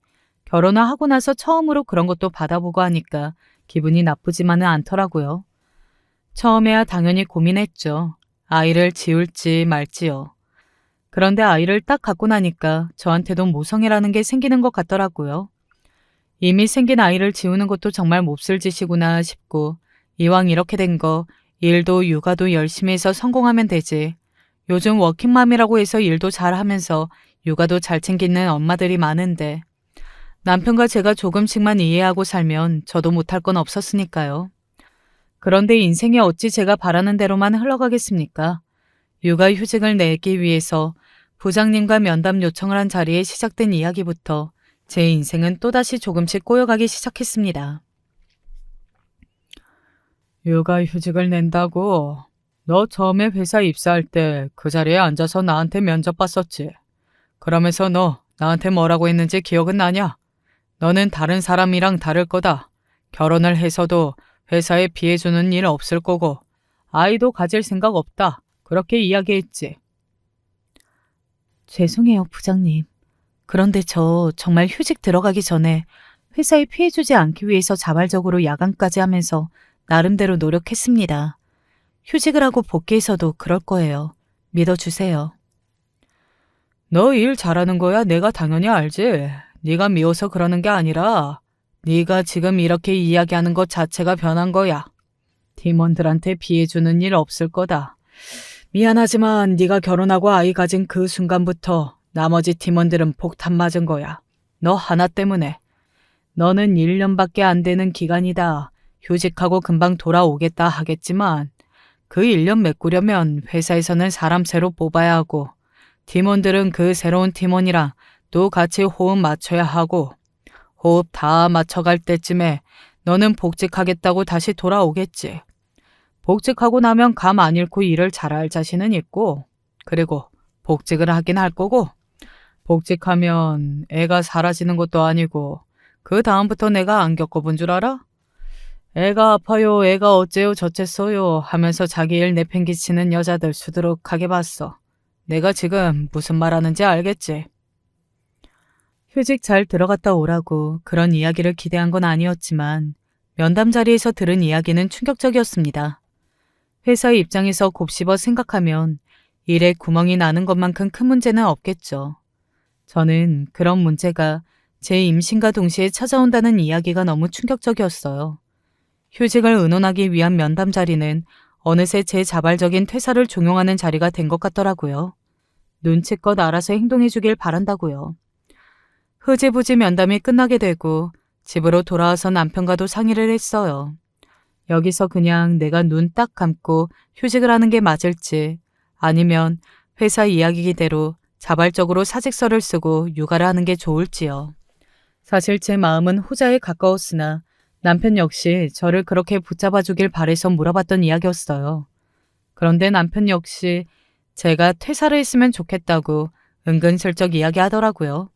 결혼을 하고 나서 처음으로 그런 것도 받아보고 하니까 기분이 나쁘지만은 않더라고요. 처음에야 당연히 고민했죠. 아이를 지울지 말지요. 그런데 아이를 딱 갖고 나니까 저한테도 모성애라는 게 생기는 것 같더라고요. 이미 생긴 아이를 지우는 것도 정말 몹쓸 짓이구나 싶고 이왕 이렇게 된 거 일도 육아도 열심히 해서 성공하면 되지. 요즘 워킹맘이라고 해서 일도 잘하면서 육아도 잘 챙기는 엄마들이 많은데 남편과 제가 조금씩만 이해하고 살면 저도 못할 건 없었으니까요. 그런데 인생이 어찌 제가 바라는 대로만 흘러가겠습니까? 육아휴직을 내기 위해서 부장님과 면담 요청을 한 자리에 시작된 이야기부터 제 인생은 또다시 조금씩 꼬여가기 시작했습니다. 육아휴직을 낸다고? 너 처음에 회사 입사할 때 그 자리에 앉아서 나한테 면접 봤었지. 그러면서 너 나한테 뭐라고 했는지 기억은 나냐? 너는 다른 사람이랑 다를 거다. 결혼을 해서도 회사에 피해주는 일 없을 거고 아이도 가질 생각 없다. 그렇게 이야기했지.
죄송해요, 부장님. 그런데 저 정말 휴직 들어가기 전에 회사에 피해주지 않기 위해서 자발적으로 야간까지 하면서 나름대로 노력했습니다. 휴직을 하고 복귀해서도 그럴 거예요. 믿어주세요.
너 일 잘하는 거야 내가 당연히 알지. 네가 미워서 그러는 게 아니라 네가 지금 이렇게 이야기하는 것 자체가 변한 거야. 팀원들한테 피해주는 일 없을 거다. 미안하지만 네가 결혼하고 아이 가진 그 순간부터 나머지 팀원들은 폭탄 맞은 거야. 너 하나 때문에. 너는 1년밖에 안 되는 기간이다. 휴직하고 금방 돌아오겠다 하겠지만 그 1년 메꾸려면 회사에서는 사람 새로 뽑아야 하고 팀원들은 그 새로운 팀원이랑 또 같이 호흡 맞춰야 하고 호흡 다 맞춰갈 때쯤에 너는 복직하겠다고 다시 돌아오겠지. 복직하고 나면 감 안 잃고 일을 잘할 자신은 있고 그리고 복직을 하긴 할 거고 복직하면 애가 사라지는 것도 아니고 그 다음부터 내가 안 겪어본 줄 알아? 애가 아파요, 애가 어째요 저째써요 하면서 자기 일 내팽개치는 여자들 수두룩하게 봤어. 내가 지금 무슨 말하는지 알겠지? 휴직 잘 들어갔다 오라고 그런 이야기를 기대한 건 아니었지만 면담 자리에서 들은 이야기는 충격적이었습니다. 회사의 입장에서 곱씹어 생각하면 일에 구멍이 나는 것만큼 큰 문제는 없겠죠. 저는 그런 문제가 제 임신과 동시에 찾아온다는 이야기가 너무 충격적이었어요. 휴직을 의논하기 위한 면담 자리는 어느새 제 자발적인 퇴사를 종용하는 자리가 된 것 같더라고요. 눈치껏 알아서 행동해주길 바란다고요. 흐지부지 면담이 끝나게 되고 집으로 돌아와서 남편과도 상의를 했어요. 여기서 그냥 내가 눈 딱 감고 휴직을 하는 게 맞을지 아니면 회사 이야기대로 자발적으로 사직서를 쓰고 육아를 하는 게 좋을지요. 사실 제 마음은 후자에 가까웠으나 남편 역시 저를 그렇게 붙잡아주길 바래서 물어봤던 이야기였어요. 그런데 남편 역시 제가 퇴사를 했으면 좋겠다고 은근슬쩍 이야기하더라고요.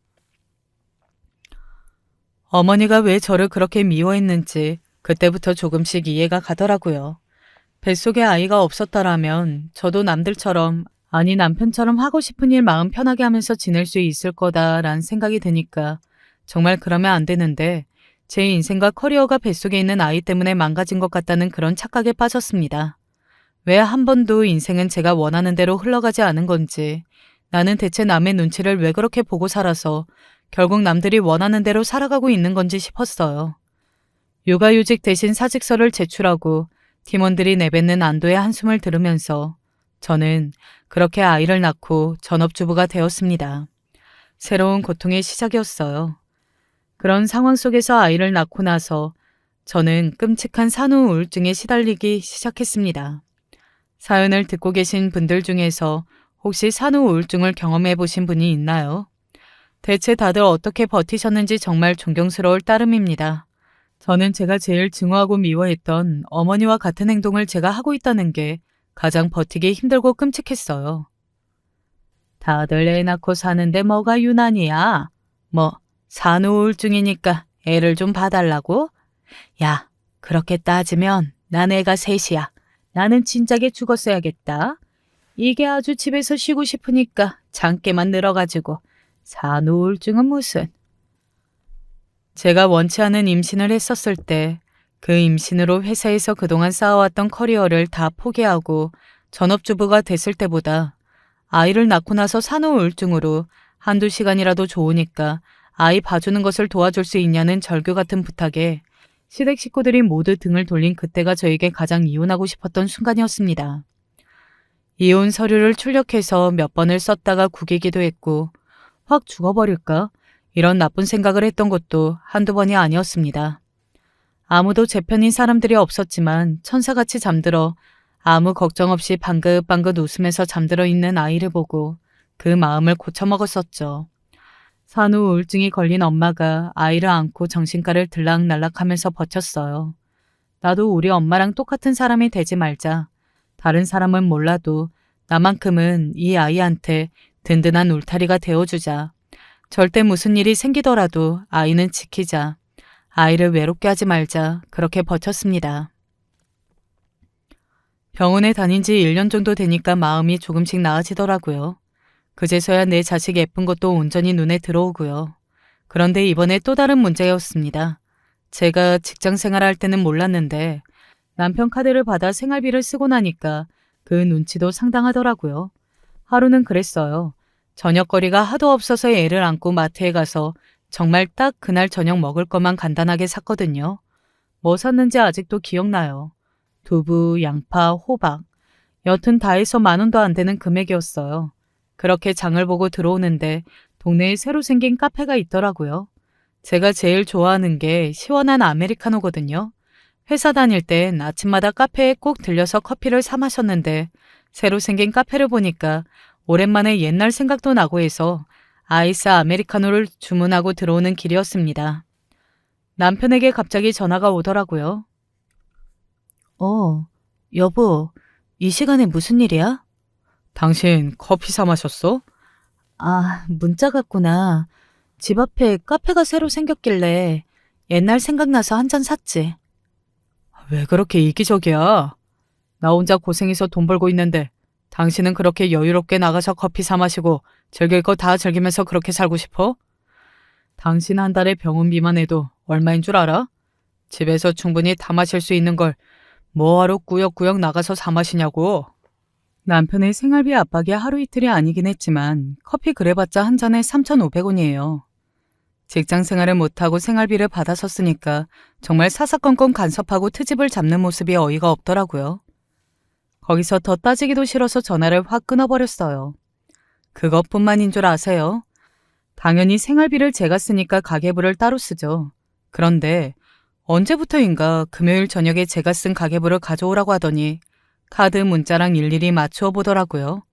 어머니가 왜 저를 그렇게 미워했는지 그때부터 조금씩 이해가 가더라고요. 뱃속에 아이가 없었더라면 저도 남들처럼 아니 남편처럼 하고 싶은 일 마음 편하게 하면서 지낼 수 있을 거다라는 생각이 드니까 정말 그러면 안 되는데 제 인생과 커리어가 뱃속에 있는 아이 때문에 망가진 것 같다는 그런 착각에 빠졌습니다. 왜 한 번도 인생은 제가 원하는 대로 흘러가지 않은 건지 나는 대체 남의 눈치를 왜 그렇게 보고 살아서 결국 남들이 원하는 대로 살아가고 있는 건지 싶었어요. 육아휴직 대신 사직서를 제출하고 팀원들이 내뱉는 안도의 한숨을 들으면서 저는 그렇게 아이를 낳고 전업주부가 되었습니다. 새로운 고통의 시작이었어요. 그런 상황 속에서 아이를 낳고 나서 저는 끔찍한 산후 우울증에 시달리기 시작했습니다. 사연을 듣고 계신 분들 중에서 혹시 산후 우울증을 경험해 보신 분이 있나요? 대체 다들 어떻게 버티셨는지 정말 존경스러울 따름입니다. 저는 제가 제일 증오하고 미워했던 어머니와 같은 행동을 제가 하고 있다는 게 가장 버티기 힘들고 끔찍했어요. 다들 애 낳고 사는데 뭐가 유난이야? 뭐 산후 우울증이니까 애를 좀 봐달라고? 야, 그렇게 따지면 난 애가 셋이야. 나는 진작에 죽었어야겠다. 이게 아주 집에서 쉬고 싶으니까 장깨만 늘어가지고 산후 우울증은 무슨. 제가 원치 않은 임신을 했었을 때 그 임신으로 회사에서 그동안 쌓아왔던 커리어를 다 포기하고 전업주부가 됐을 때보다 아이를 낳고 나서 산후 우울증으로 한두 시간이라도 좋으니까 아이 봐주는 것을 도와줄 수 있냐는 절규 같은 부탁에 시댁 식구들이 모두 등을 돌린 그때가 저에게 가장 이혼하고 싶었던 순간이었습니다. 이혼 서류를 출력해서 몇 번을 썼다가 구기기도 했고 확 죽어버릴까? 이런 나쁜 생각을 했던 것도 한두 번이 아니었습니다. 아무도 제 편인 사람들이 없었지만 천사같이 잠들어 아무 걱정 없이 방긋방긋 웃으면서 잠들어 있는 아이를 보고 그 마음을 고쳐먹었었죠. 산후 우울증이 걸린 엄마가 아이를 안고 정신과를 들락날락하면서 버텼어요. 나도 우리 엄마랑 똑같은 사람이 되지 말자. 다른 사람은 몰라도 나만큼은 이 아이한테 든든한 울타리가 되어주자. 절대 무슨 일이 생기더라도 아이는 지키자. 아이를 외롭게 하지 말자. 그렇게 버텼습니다. 병원에 다닌 지 1년 정도 되니까 마음이 조금씩 나아지더라고요. 그제서야 내 자식 예쁜 것도 온전히 눈에 들어오고요. 그런데 이번에 또 다른 문제였습니다. 제가 직장 생활할 때는 몰랐는데 남편 카드를 받아 생활비를 쓰고 나니까 그 눈치도 상당하더라고요. 하루는 그랬어요. 저녁거리가 하도 없어서 애를 안고 마트에 가서 정말 딱 그날 저녁 먹을 것만 간단하게 샀거든요. 뭐 샀는지 아직도 기억나요. 두부, 양파, 호박. 여튼 다 해서 10,000원도 안 되는 금액이었어요. 그렇게 장을 보고 들어오는데 동네에 새로 생긴 카페가 있더라고요. 제가 제일 좋아하는 게 시원한 아메리카노거든요. 회사 다닐 땐 아침마다 카페에 꼭 들려서 커피를 사 마셨는데 새로 생긴 카페를 보니까 오랜만에 옛날 생각도 나고 해서 아이스 아메리카노를 주문하고 들어오는 길이었습니다. 남편에게 갑자기 전화가 오더라고요. 여보, 이 시간에 무슨 일이야? 당신 커피 사 마셨어? 아, 문자 갔구나. 집 앞에 카페가 새로 생겼길래 옛날 생각나서 한 잔 샀지. 왜 그렇게 이기적이야? 나 혼자 고생해서 돈 벌고 있는데 당신은 그렇게 여유롭게 나가서 커피 사 마시고 즐길 거 다 즐기면서 그렇게 살고 싶어? 당신 한 달에 병원비만 해도 얼마인 줄 알아? 집에서 충분히 다 마실 수 있는 걸 뭐하러 꾸역꾸역 나가서 사 마시냐고. 남편의 생활비 압박이 하루 이틀이 아니긴 했지만 커피 그래봤자 한 잔에 3,500원이에요. 직장 생활을 못하고 생활비를 받았었으니까 정말 사사건건 간섭하고 트집을 잡는 모습이 어이가 없더라고요. 거기서 더 따지기도 싫어서 전화를 확 끊어버렸어요. 그것뿐만인 줄 아세요? 당연히 생활비를 제가 쓰니까 가계부를 따로 쓰죠. 그런데 언제부터인가 금요일 저녁에 제가 쓴 가계부를 가져오라고 하더니 카드 문자랑 일일이 맞추어 보더라고요.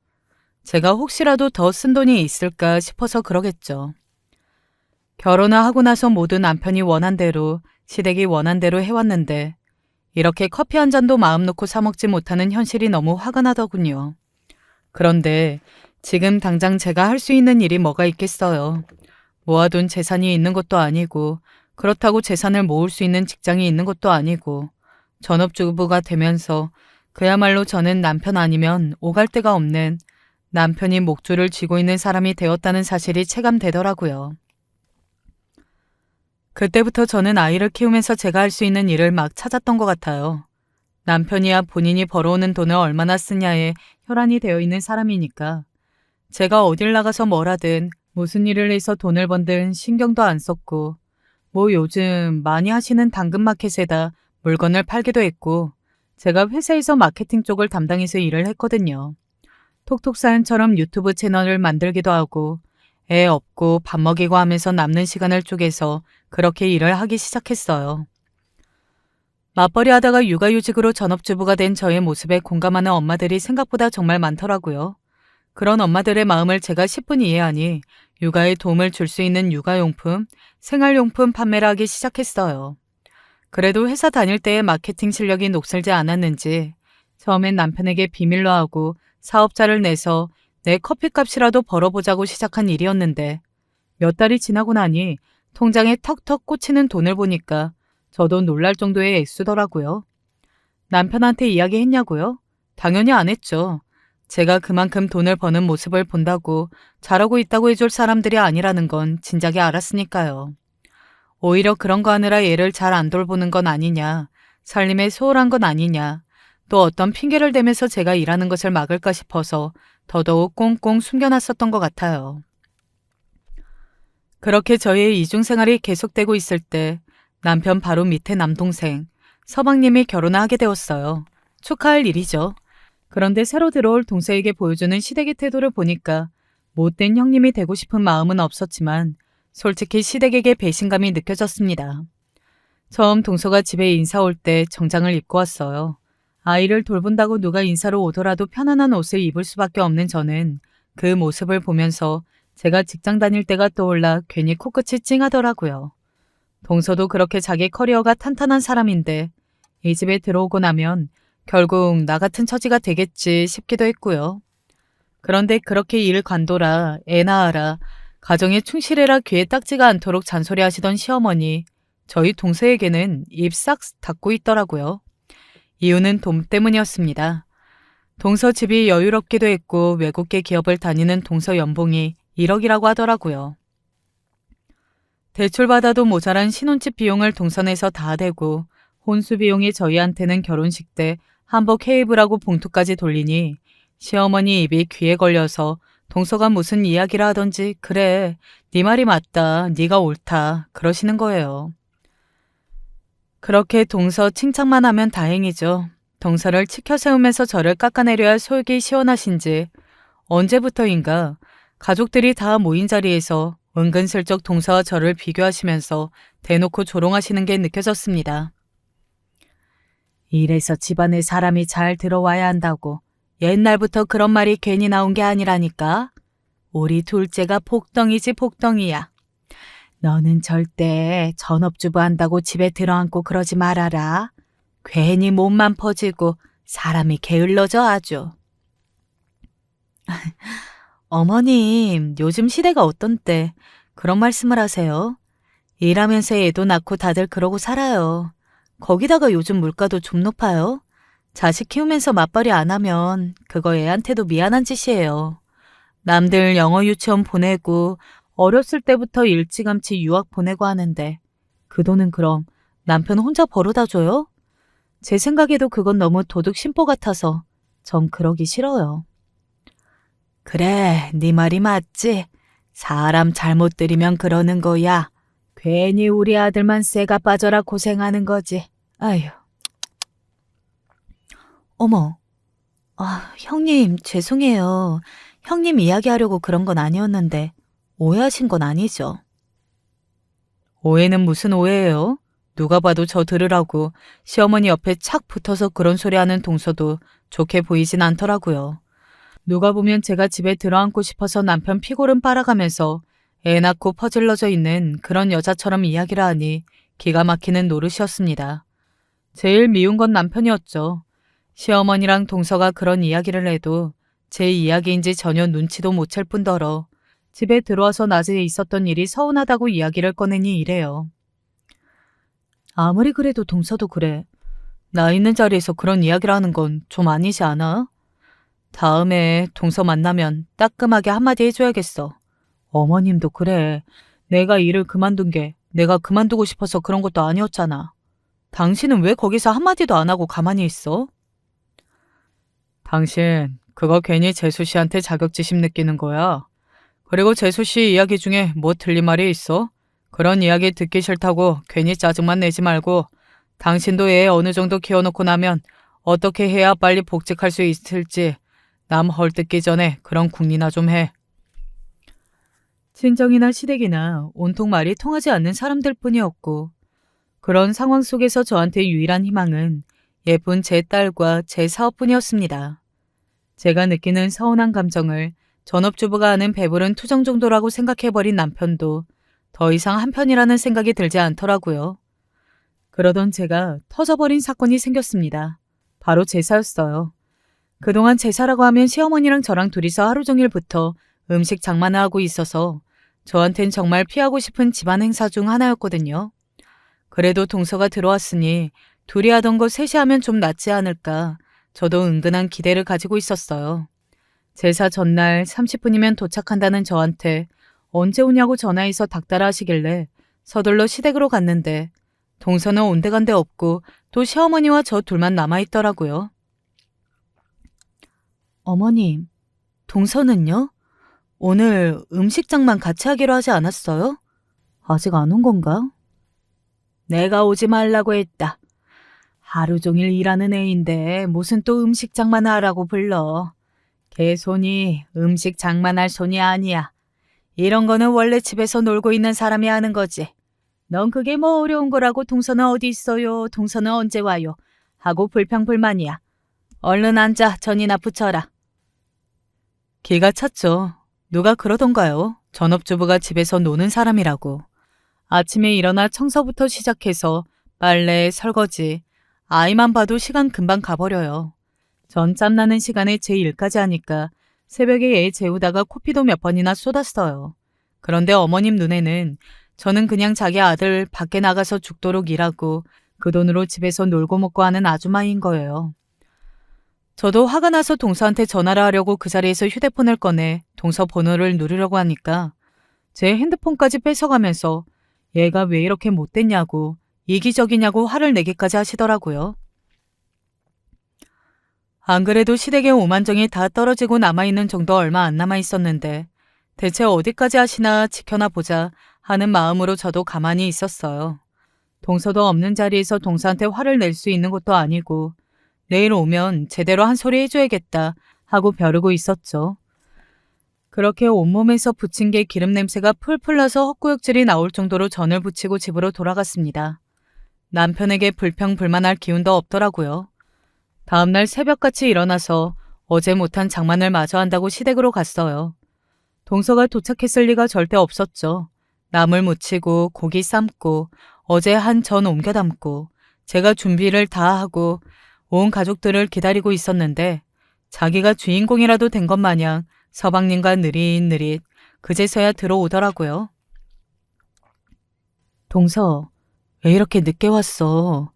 제가 혹시라도 더 쓴 돈이 있을까 싶어서 그러겠죠. 결혼을 하고 나서 모두 남편이 원한 대로, 시댁이 원한 대로 해왔는데 이렇게 커피 한 잔도 마음 놓고 사 먹지 못하는 현실이 너무 화가 나더군요. 그런데 지금 당장 제가 할 수 있는 일이 뭐가 있겠어요. 모아둔 재산이 있는 것도 아니고 그렇다고 재산을 모을 수 있는 직장이 있는 것도 아니고 전업주부가 되면서 그야말로 저는 남편 아니면 오갈 데가 없는 남편이 목줄을 쥐고 있는 사람이 되었다는 사실이 체감되더라고요. 그때부터 저는 아이를 키우면서 제가 할 수 있는 일을 막 찾았던 것 같아요. 남편이야 본인이 벌어오는 돈을 얼마나 쓰냐에 혈안이 되어 있는 사람이니까 제가 어딜 나가서 뭘 하든 무슨 일을 해서 돈을 번든 신경도 안 썼고 뭐 요즘 많이 하시는 당근마켓에다 물건을 팔기도 했고 제가 회사에서 마케팅 쪽을 담당해서 일을 했거든요. 톡톡사연처럼 유튜브 채널을 만들기도 하고 애 업고 밥 먹이고 하면서 남는 시간을 쪼개서 그렇게 일을 하기 시작했어요. 맞벌이 하다가 육아휴직으로 전업주부가 된 저의 모습에 공감하는 엄마들이 생각보다 정말 많더라고요. 그런 엄마들의 마음을 제가 10분 이해하니 육아에 도움을 줄 수 있는 육아용품, 생활용품 판매를 하기 시작했어요. 그래도 회사 다닐 때의 마케팅 실력이 녹슬지 않았는지 처음엔 남편에게 비밀로 하고 사업자를 내서 내 커피값이라도 벌어보자고 시작한 일이었는데 몇 달이 지나고 나니 통장에 턱턱 꽂히는 돈을 보니까 저도 놀랄 정도의 액수더라고요. 남편한테 이야기했냐고요? 당연히 안 했죠. 제가 그만큼 돈을 버는 모습을 본다고 잘하고 있다고 해줄 사람들이 아니라는 건 진작에 알았으니까요. 오히려 그런 거 하느라 얘를 잘 안 돌보는 건 아니냐, 살림에 소홀한 건 아니냐, 또 어떤 핑계를 대면서 제가 일하는 것을 막을까 싶어서 더더욱 꽁꽁 숨겨놨었던 것 같아요. 그렇게 저의 이중생활이 계속되고 있을 때 남편 바로 밑에 남동생 서방님이 결혼을 하게 되었어요. 축하할 일이죠. 그런데 새로 들어올 동서에게 보여주는 시댁의 태도를 보니까 못된 형님이 되고 싶은 마음은 없었지만 솔직히 시댁에게 배신감이 느껴졌습니다. 처음 동서가 집에 인사 올 때 정장을 입고 왔어요. 아이를 돌본다고 누가 인사로 오더라도 편안한 옷을 입을 수밖에 없는 저는 그 모습을 보면서 제가 직장 다닐 때가 떠올라 괜히 코끝이 찡하더라고요. 동서도 그렇게 자기 커리어가 탄탄한 사람인데 이 집에 들어오고 나면 결국 나 같은 처지가 되겠지 싶기도 했고요. 그런데 그렇게 일 관둬라, 애 낳아라, 가정에 충실해라 귀에 딱지가 않도록 잔소리하시던 시어머니, 저희 동서에게는 입 싹 닫고 있더라고요. 이유는 돈 때문이었습니다. 동서 집이 여유롭기도 했고 외국계 기업을 다니는 동서 연봉이 1억이라고 하더라고요. 대출받아도 모자란 신혼집 비용을 동선에서 다 대고 혼수 비용이 저희한테는 결혼식 때 한복 해입으라고 봉투까지 돌리니 시어머니 입이 귀에 걸려서 동서가 무슨 이야기를 하던지 그래, 네 말이 맞다, 네가 옳다 그러시는 거예요. 그렇게 동서 칭찬만 하면 다행이죠. 동서를 치켜 세우면서 저를 깎아내려야 속이 시원하신지 언제부터인가 가족들이 다 모인 자리에서 은근슬쩍 동서와 저를 비교하시면서 대놓고 조롱하시는 게 느껴졌습니다. 이래서 집안에 사람이 잘 들어와야 한다고 옛날부터 그런 말이 괜히 나온 게 아니라니까. 우리 둘째가 복덩이지 복덩이야. 너는 절대 전업주부 한다고 집에 들어앉고 그러지 말아라. 괜히 몸만 퍼지고 사람이 게을러져 아주. 어머님, 요즘 시대가 어떤 때 그런 말씀을 하세요? 일하면서 애도 낳고 다들 그러고 살아요. 거기다가 요즘 물가도 좀 높아요. 자식 키우면서 맞벌이 안 하면 그거 애한테도 미안한 짓이에요. 남들 영어 유치원 보내고 어렸을 때부터 일찌감치 유학 보내고 하는데 그 돈은 그럼 남편 혼자 벌어다 줘요? 제 생각에도 그건 너무 도둑 심보 같아서 전 그러기 싫어요. 그래, 네 말이 맞지. 사람 잘못 들이면 그러는 거야.
괜히 우리 아들만 쇠가 빠져라 고생하는 거지. 아휴. 어머. 형님, 죄송해요. 형님 이야기하려고 그런 건 아니었는데 오해하신 건 아니죠?
오해는 무슨 오해예요? 누가 봐도 저 들으라고 시어머니 옆에 착 붙어서 그런 소리 하는 동서도 좋게 보이진 않더라고요. 누가 보면 제가 집에 들어앉고 싶어서 남편 피골은 빨아가면서 애 낳고 퍼질러져 있는 그런 여자처럼 이야기를 하니 기가 막히는 노릇이었습니다. 제일 미운 건 남편이었죠. 시어머니랑 동서가 그런 이야기를 해도 제 이야기인지 전혀 눈치도 못 챌 뿐더러 집에 들어와서 낮에 있었던 일이 서운하다고 이야기를 꺼내니 이래요. 아무리 그래도 동서도 그래. 나 있는 자리에서 그런 이야기를 하는 건 좀 아니지 않아? 다음에 동서 만나면 따끔하게 한마디 해줘야겠어. 어머님도 그래. 내가 일을 그만둔 게 내가 그만두고 싶어서 그런 것도 아니었잖아. 당신은 왜 거기서 한마디도 안 하고 가만히 있어? 당신 그거 괜히 재수 씨한테 자격지심 느끼는 거야. 그리고 재수 씨 이야기 중에 뭐 틀린 말이 있어? 그런 이야기 듣기 싫다고 괜히 짜증만 내지 말고 당신도 애 어느 정도 키워놓고 나면 어떻게 해야 빨리 복직할 수 있을지 남 헐뜯기 전에 그런 궁리나 좀 해. 친정이나 시댁이나 온통 말이 통하지 않는 사람들 뿐이었고 그런 상황 속에서 저한테 유일한 희망은 예쁜 제 딸과 제 사업뿐이었습니다. 제가 느끼는 서운한 감정을 전업주부가 하는 배부른 투정 정도라고 생각해버린 남편도 더 이상 한편이라는 생각이 들지 않더라고요. 그러던 제가 터져버린 사건이 생겼습니다. 바로 제사였어요. 그동안 제사라고 하면 시어머니랑 저랑 둘이서 하루 종일부터 음식 장만을 하고 있어서 저한텐 정말 피하고 싶은 집안 행사 중 하나였거든요. 그래도 동서가 들어왔으니 둘이 하던 거 셋이 하면 좀 낫지 않을까 저도 은근한 기대를 가지고 있었어요. 제사 전날 30분이면 도착한다는 저한테 언제 오냐고 전화해서 닥달을 하시길래 서둘러 시댁으로 갔는데 동서는 온데간데 없고 또 시어머니와 저 둘만 남아있더라고요. 어머님, 동서는요? 오늘 음식장만 같이 하기로 하지 않았어요? 아직 안 온 건가? 내가 오지 말라고 했다. 하루 종일 일하는 애인데 무슨 또 음식 장만하라고 불러. 걔 손이 음식 장만할 손이 아니야. 이런 거는 원래 집에서 놀고 있는 사람이 하는 거지. 넌 그게 뭐 어려운 거라고 동서는 어디 있어요? 동서는 언제 와요? 하고 불평불만이야. 얼른 앉아 전이나 붙여라. 기가 찼죠. 누가 그러던가요? 전업주부가 집에서 노는 사람이라고. 아침에 일어나 청소부터 시작해서 빨래, 설거지, 아이만 봐도 시간 금방 가버려요. 전 짬나는 시간에 제 일까지 하니까 새벽에 애 재우다가 코피도 몇 번이나 쏟았어요. 그런데 어머님 눈에는 저는 그냥 자기 아들 밖에 나가서 죽도록 일하고 그 돈으로 집에서 놀고 먹고 하는 아주마인 거예요. 저도 화가 나서 동서한테 전화를 하려고 그 자리에서 휴대폰을 꺼내 동서 번호를 누르려고 하니까 제 핸드폰까지 뺏어가면서 얘가 왜 이렇게 못됐냐고 이기적이냐고 화를 내기까지 하시더라고요. 안 그래도 시댁의 오만정이 다 떨어지고 남아있는 정도 얼마 안 남아있었는데 대체 어디까지 하시나 지켜나 보자 하는 마음으로 저도 가만히 있었어요. 동서도 없는 자리에서 동서한테 화를 낼 수 있는 것도 아니고 내일 오면 제대로 한 소리 해줘야겠다 하고 벼르고 있었죠. 그렇게 온몸에서 붙인 게 기름 냄새가 풀풀 나서 헛구역질이 나올 정도로 전을 부치고 집으로 돌아갔습니다. 남편에게 불평불만할 기운도 없더라고요. 다음날 새벽같이 일어나서 어제 못한 장만을 마저 한다고 시댁으로 갔어요. 동서가 도착했을 리가 절대 없었죠. 나물 무치고 고기 삶고 어제 한 전 옮겨 담고 제가 준비를 다 하고 온 가족들을 기다리고 있었는데 자기가 주인공이라도 된 것 마냥 서방님과 느릿느릿 그제서야 들어오더라고요. 동서, 왜 이렇게 늦게 왔어?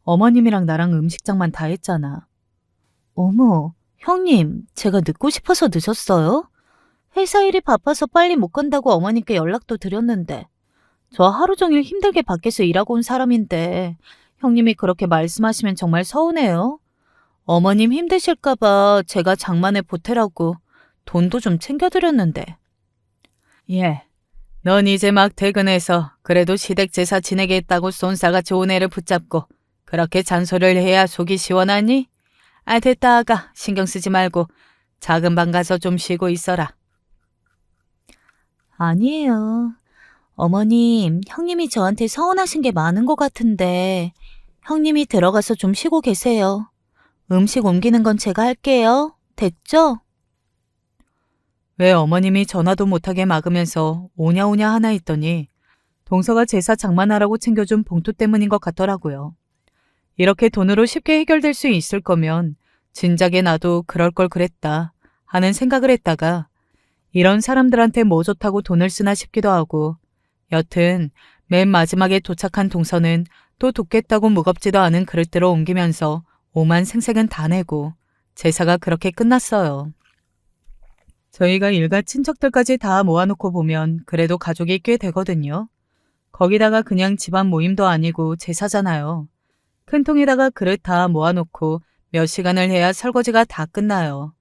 어머님이랑 나랑 음식장만 다 했잖아. 어머, 형님, 제가 늦고 싶어서 늦었어요? 회사 일이 바빠서 빨리 못 간다고 어머님께 연락도 드렸는데 저 하루 종일 힘들게 밖에서 일하고 온 사람인데 형님이 그렇게 말씀하시면 정말 서운해요. 어머님 힘드실까 봐 제가 장만에 보태라고 돈도 좀 챙겨드렸는데. 예, 넌 이제 막 퇴근해서 그래도 시댁 제사 지내겠다고 쏜살같이 온 애를 붙잡고 그렇게 잔소리를 해야 속이 시원하니? 아, 됐다 아가. 신경 쓰지 말고 작은 방 가서 좀 쉬고 있어라.
아니에요. 어머님, 형님이 저한테 서운하신 게 많은 것 같은데, 형님이 들어가서 좀 쉬고 계세요. 음식 옮기는 건 제가 할게요. 됐죠?
왜 어머님이 전화도 못하게 막으면서 오냐오냐 하나 했더니 동서가 제사 장만하라고 챙겨준 봉투 때문인 것 같더라고요. 이렇게 돈으로 쉽게 해결될 수 있을 거면 진작에 나도 그럴 걸 그랬다 하는 생각을 했다가 이런 사람들한테 뭐 좋다고 돈을 쓰나 싶기도 하고 여튼 맨 마지막에 도착한 동서는 또 돕겠다고 무겁지도 않은 그릇들을 옮기면서 오만 생색은 다 내고 제사가 그렇게 끝났어요. 저희가 일가 친척들까지 다 모아놓고 보면 그래도 가족이 꽤 되거든요. 거기다가 그냥 집안 모임도 아니고 제사잖아요. 큰 통에다가 그릇 다 모아놓고 몇 시간을 해야 설거지가 다 끝나요.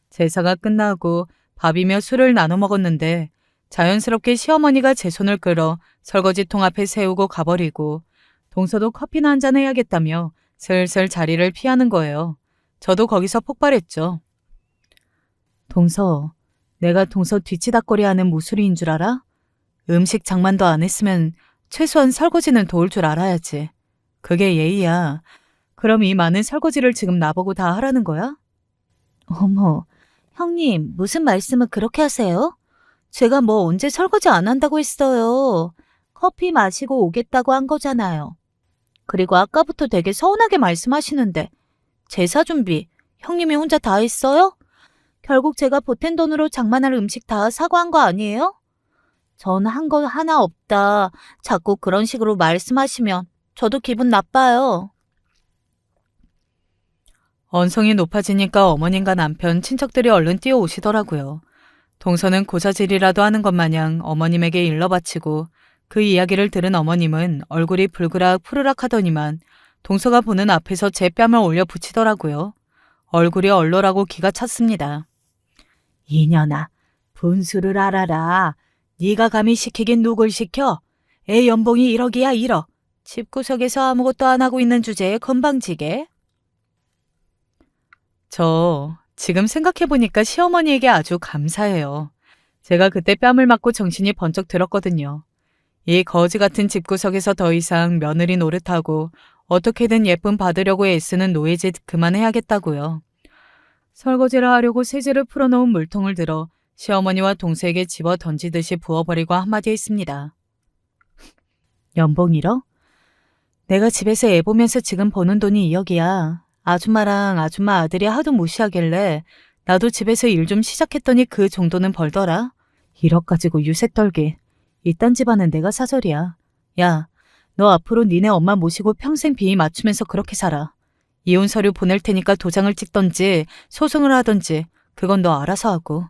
제사가 끝나고 밥이며 술을 나눠 먹었는데 자연스럽게 시어머니가 제 손을 끌어 설거지통 앞에 세우고 가버리고 동서도 커피나 한잔 해야겠다며 슬슬 자리를 피하는 거예요. 저도 거기서 폭발했죠. 동서, 내가 동서 뒤치다꺼리 하는 무술이인 줄 알아? 음식 장만도 안 했으면 최소한 설거지는 도울 줄 알아야지. 그게 예의야. 그럼 이 많은 설거지를 지금 나보고 다 하라는 거야?
어머, 형님, 무슨 말씀을 그렇게 하세요? 제가 뭐 언제 설거지 안 한다고 했어요. 커피 마시고 오겠다고 한 거잖아요. 그리고 아까부터 되게 서운하게 말씀하시는데, 제사 준비, 형님이 혼자 다 했어요? 결국 제가 보탠 돈으로 장만할 음식 다 사고 한 거 아니에요? 전 한 거 하나 없다. 자꾸 그런 식으로 말씀하시면 저도 기분 나빠요.
언성이 높아지니까 어머님과 남편, 친척들이 얼른 뛰어오시더라고요. 동서는 고사질이라도 하는 것 마냥 어머님에게 일러바치고 그 이야기를 들은 어머님은 얼굴이 불그락 푸르락 하더니만 동서가 보는 앞에서 제 뺨을 올려 붙이더라고요. 얼굴이 얼얼하고 기가 찼습니다. 이년아, 분수를 알아라. 네가 감히 시키긴 누굴 시켜? 애 연봉이 1억이야 1억. 집구석에서 아무것도 안 하고 있는 주제에 건방지게. 저 지금 생각해보니까 시어머니에게 아주 감사해요. 제가 그때 뺨을 맞고 정신이 번쩍 들었거든요. 이 거지 같은 집구석에서 더 이상 며느리 노릇하고 어떻게든 예쁨 받으려고 애쓰는 노예짓 그만해야겠다고요. 설거지를 하려고 세제를 풀어놓은 물통을 들어 시어머니와 동생에게 집어 던지듯이 부어버리고 한마디 했습니다. 연봉 1억? 내가 집에서 애 보면서 지금 버는 돈이 2억이야. 아줌마랑 아줌마 아들이 하도 무시하길래 나도 집에서 일 좀 시작했더니 그 정도는 벌더라. 1억 가지고 유세 떨기. 이딴 집안은 내가 사절이야. 야, 너 앞으로 니네 엄마 모시고 평생 비위 맞추면서 그렇게 살아. 이혼 서류 보낼 테니까 도장을 찍던지 소송을 하던지 그건 너 알아서 하고.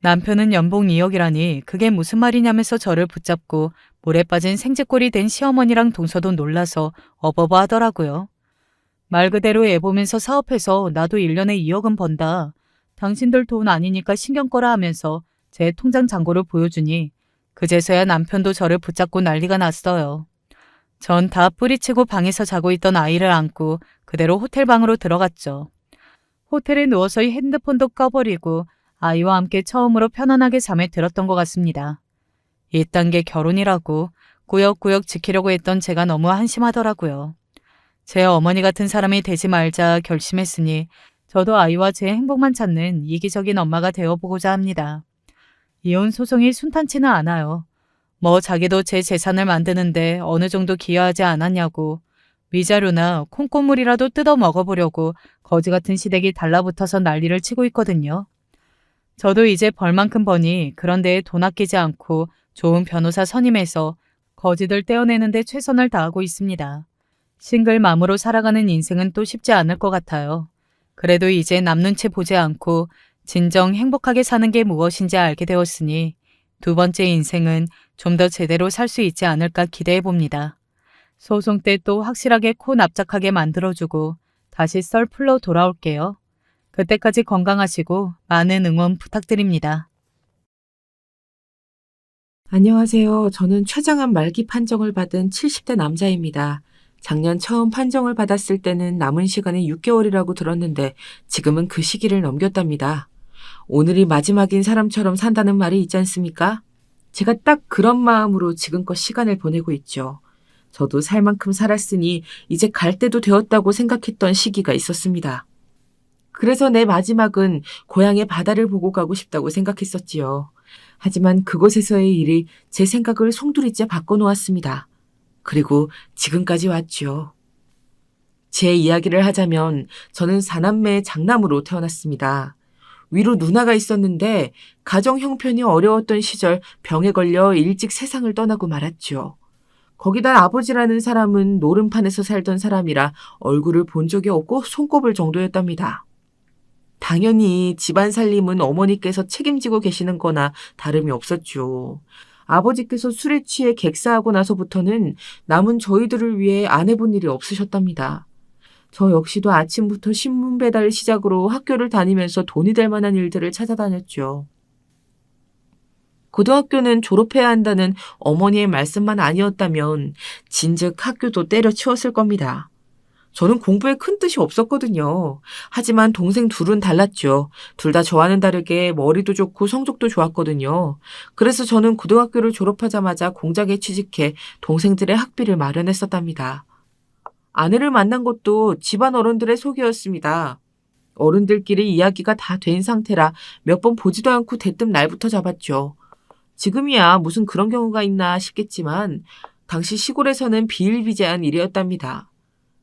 남편은 연봉 2억이라니 그게 무슨 말이냐면서 저를 붙잡고 물에 빠진 생쥐꼴이 된 시어머니랑 동서도 놀라서 어버버 하더라고요. 말 그대로 애 보면서 사업해서 나도 1년에 2억은 번다. 당신들 돈 아니니까 신경 꺼라 하면서 제 통장 잔고를 보여주니 그제서야 남편도 저를 붙잡고 난리가 났어요. 전 다 뿌리치고 방에서 자고 있던 아이를 안고 그대로 호텔 방으로 들어갔죠. 호텔에 누워서 핸드폰도 꺼버리고 아이와 함께 처음으로 편안하게 잠에 들었던 것 같습니다. 이딴 게 결혼이라고 꾸역꾸역 지키려고 했던 제가 너무 한심하더라고요. 제 어머니 같은 사람이 되지 말자 결심했으니 저도 아이와 제 행복만 찾는 이기적인 엄마가 되어보고자 합니다. 이혼 소송이 순탄치는 않아요. 뭐 자기도 제 재산을 만드는데 어느 정도 기여하지 않았냐고 위자료나 콩고물이라도 뜯어 먹어보려고 거지 같은 시댁이 달라붙어서 난리를 치고 있거든요. 저도 이제 벌만큼 버니 그런 데에 돈 아끼지 않고 좋은 변호사 선임해서 거지들 떼어내는 데 최선을 다하고 있습니다. 싱글맘으로 살아가는 인생은 또 쉽지 않을 것 같아요. 그래도 이제 남 눈치 보지 않고 진정 행복하게 사는 게 무엇인지 알게 되었으니 두 번째 인생은 좀 더 제대로 살 수 있지 않을까 기대해 봅니다. 소송 때 또 확실하게 코 납작하게 만들어주고 다시 썰 풀러 돌아올게요. 그때까지 건강하시고 많은 응원 부탁드립니다.
안녕하세요. 저는 췌장암 말기 판정을 받은 70대 남자입니다. 작년 처음 판정을 받았을 때는 남은 시간이 6개월이라고 들었는데 지금은 그 시기를 넘겼답니다. 오늘이 마지막인 사람처럼 산다는 말이 있지 않습니까? 제가 딱 그런 마음으로 지금껏 시간을 보내고 있죠. 저도 살 만큼 살았으니 이제 갈 때도 되었다고 생각했던 시기가 있었습니다. 그래서 내 마지막은 고향의 바다를 보고 가고 싶다고 생각했었지요. 하지만 그곳에서의 일이 제 생각을 송두리째 바꿔놓았습니다. 그리고 지금까지 왔죠. 제 이야기를 하자면 저는 사남매의 장남으로 태어났습니다. 위로 누나가 있었는데 가정 형편이 어려웠던 시절 병에 걸려 일찍 세상을 떠나고 말았죠. 거기다 아버지라는 사람은 노름판에서 살던 사람이라 얼굴을 본 적이 없고 손꼽을 정도였답니다. 당연히 집안 살림은 어머니께서 책임지고 계시는 거나 다름이 없었죠. 아버지께서 술에 취해 객사하고 나서부터는 남은 저희들을 위해 안 해본 일이 없으셨답니다. 저 역시도 아침부터 신문 배달을 시작으로 학교를 다니면서 돈이 될 만한 일들을 찾아다녔죠. 고등학교는 졸업해야 한다는 어머니의 말씀만 아니었다면 진즉 학교도 때려치웠을 겁니다. 저는 공부에 큰 뜻이 없었거든요. 하지만 동생 둘은 달랐죠. 둘 다 저와는 다르게 머리도 좋고 성적도 좋았거든요. 그래서 저는 고등학교를 졸업하자마자 공장에 취직해 동생들의 학비를 마련했었답니다. 아내를 만난 것도 집안 어른들의 속이었습니다. 어른들끼리 이야기가 다 된 상태라 몇 번 보지도 않고 대뜸 날부터 잡았죠. 지금이야 무슨 그런 경우가 있나 싶겠지만 당시 시골에서는 비일비재한 일이었답니다.